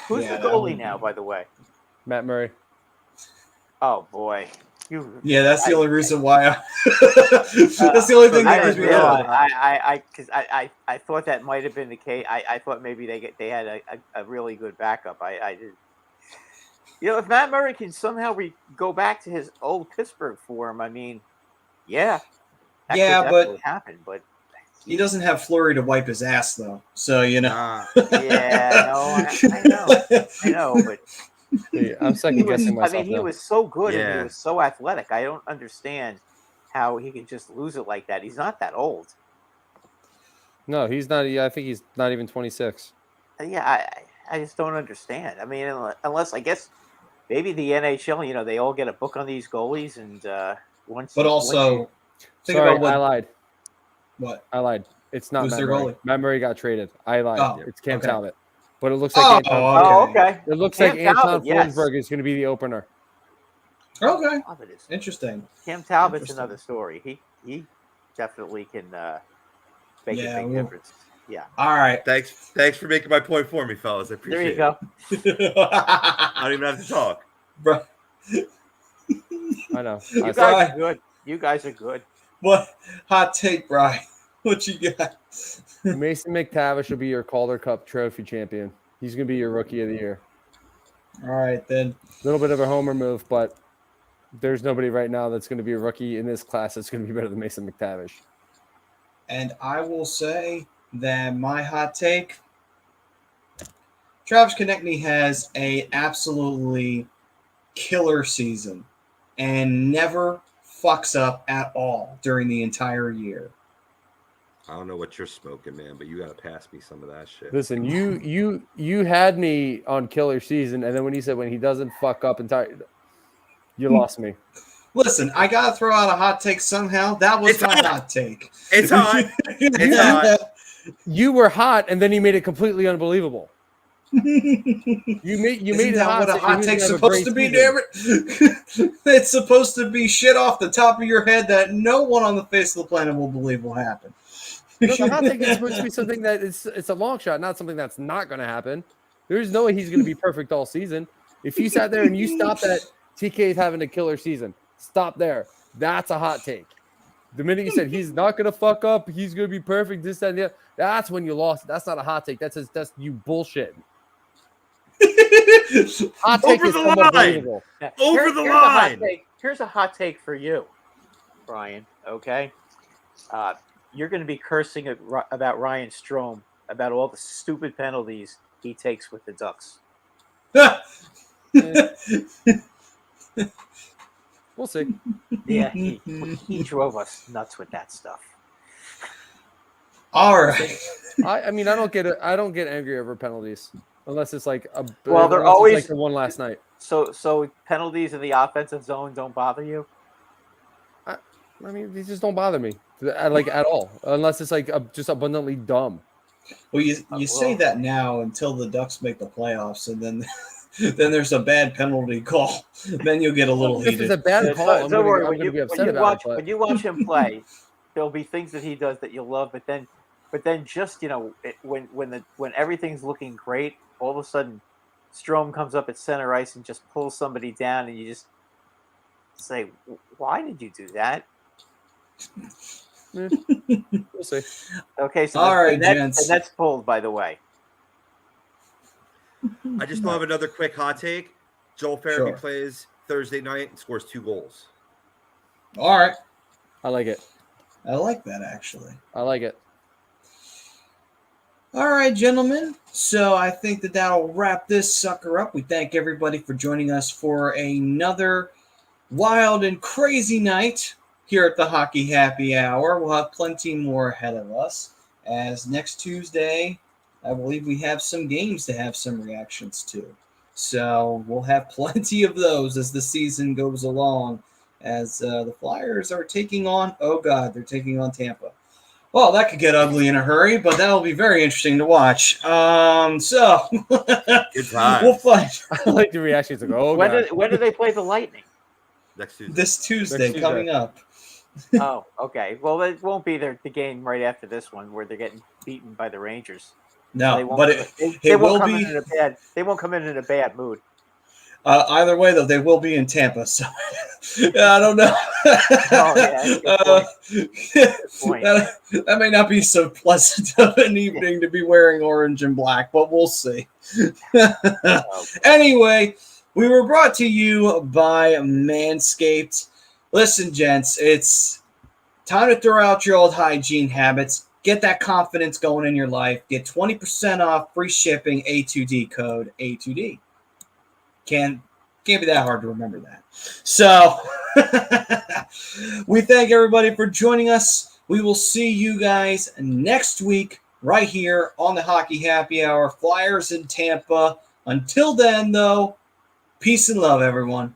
Who's Yeah, the that goalie would now, be- by the way? Matt Murray. Oh boy, Yeah, that's the only reason why that's the only thing I that gives didn't me realize. hope. Because I thought that might have been the case. I thought maybe they had a really good backup. I did. You know, if Matt Murray can somehow go back to his old Pittsburgh form, I mean, yeah, that Yeah, could but- definitely happen. But He doesn't have Fleury to wipe his ass, though. So, you know. Nah. yeah, no, I know, but Yeah, I'm he second was. guessing I myself mean, he now. was so good and Yeah. he was so athletic. I don't understand how he can just lose it like that. He's not that old. No, he's not. Yeah, I think he's not even 26. Yeah, I just don't understand. I mean, unless I guess maybe the NHL, you know, they all get a book on these goalies, and once. But also, think Sorry, about I lied. what? I lied. It's not Who's Matt their Murray. goalie? Matt Murray got traded. I lied. Oh, It's Cam okay. Talbot. But it looks like Oh, Anton, Oh, okay. it looks Cam like Anton Talbot, yes. Forsberg is going to be the opener. Okay. Talbot is- Interesting. Cam Talbot's Interesting. another story. He definitely can make Yeah, a big well- difference. Yeah. All right. Thanks for making my point for me, fellas. I appreciate There you go. I don't even have to talk. Bro, I know. You I guys Brian. are good. You guys are good. what hot take, Brian? What you got? Mason McTavish will be your Calder Cup trophy champion. He's going to be your rookie of the year. All right, then. A little bit of a homer move, but there's nobody right now that's going to be a rookie in this class that's going to be better than Mason McTavish. And I will say that my hot take, Travis Konechny has a absolutely killer season and never fucks up at all during the entire year. I don't know what you're smoking, man, but you got to pass me some of that shit. Listen, you had me on killer season, and then when you said when he doesn't fuck up entirely, you lost me. Listen, I gotta throw out a hot take somehow. That was It's my hot. hot take. It's hot. It's hot. You were hot, and then you made it completely unbelievable. You made Isn't it that hot. what a so hot he was take's gonna have a supposed great to be, season. damn it? It's supposed to be shit off the top of your head that no one on the face of the planet will believe will happen. Look, I'm not thinking it's supposed to be something that it's a long shot, not something that's not going to happen. There's no way he's going to be perfect all season. If you sat there and you stopped that TK is having a killer season, stop there. That's a hot take. The minute you said he's not gonna fuck up, he's gonna be perfect, this, that, and the other, that's when you lost. That's not a hot take. That's you bullshit. Hot take Over is the somewhat line. believable. Yeah. Over the here's a hot line. take. Here's a hot take for you, Brian. Okay, you're going to be cursing about Ryan Strome about all the stupid penalties he takes with the Ducks. We'll see. Yeah, he drove us nuts with that stuff. All right. I mean, I don't get angry over penalties unless it's like Well, they're unless it's always- like the one last night. So penalties in the offensive zone don't bother you? I mean, these just don't bother me like at all, unless it's like just abundantly dumb. Well, you say that now until the Ducks make the playoffs, and then then there's a bad penalty call. Then you'll get a little If it's a heated. bad call, I'm Don't worry. gonna When be you, upset when you about watch it. But when you watch him play, there'll be things that he does that you'll love, but then just when everything's looking great, all of a sudden, Strome comes up at center ice and just pulls somebody down, and you just say, "Why did you do that?" we'll see. Okay, so All right, the net, gents. the net's pulled, by the way. I just have another quick hot take. Joel Farabee Sure. plays Thursday night and scores 2 goals. All right. I like it. I like that, actually. I like it. All right, gentlemen. So I think that'll wrap this sucker up. We thank everybody for joining us for another wild and crazy night here at the Hockey Happy Hour. We'll have plenty more ahead of us, as next Tuesday, I believe we have some games to have some reactions to. So we'll have plenty of those as the season goes along, as the Flyers are taking on, they're taking on Tampa. Well, that could get ugly in a hurry, but that'll be very interesting to watch. So Good times. we'll find I like the reactions. Like, oh, God. When do they play the Lightning? Next Tuesday. this Tuesday Next Tuesday. coming up. Oh, okay. Well, it won't be the game right after this one where they're getting beaten by the Rangers. No, They won't but it will won't come be in a bad. They won't come in a bad mood. either way, though. They will be in Tampa, so I don't know. Oh, yeah, good point. That may not be so pleasant of an evening to be wearing orange and black, but we'll see. Anyway, we were brought to you by Manscaped. Listen, gents, it's time to throw out your old hygiene habits. Get that confidence going in your life. Get 20% off, free shipping, A2D code A2D. Can't be that hard to remember that. So we thank everybody for joining us. We will see you guys next week right here on the Hockey Happy Hour. Flyers in Tampa. Until then, though, peace and love, everyone.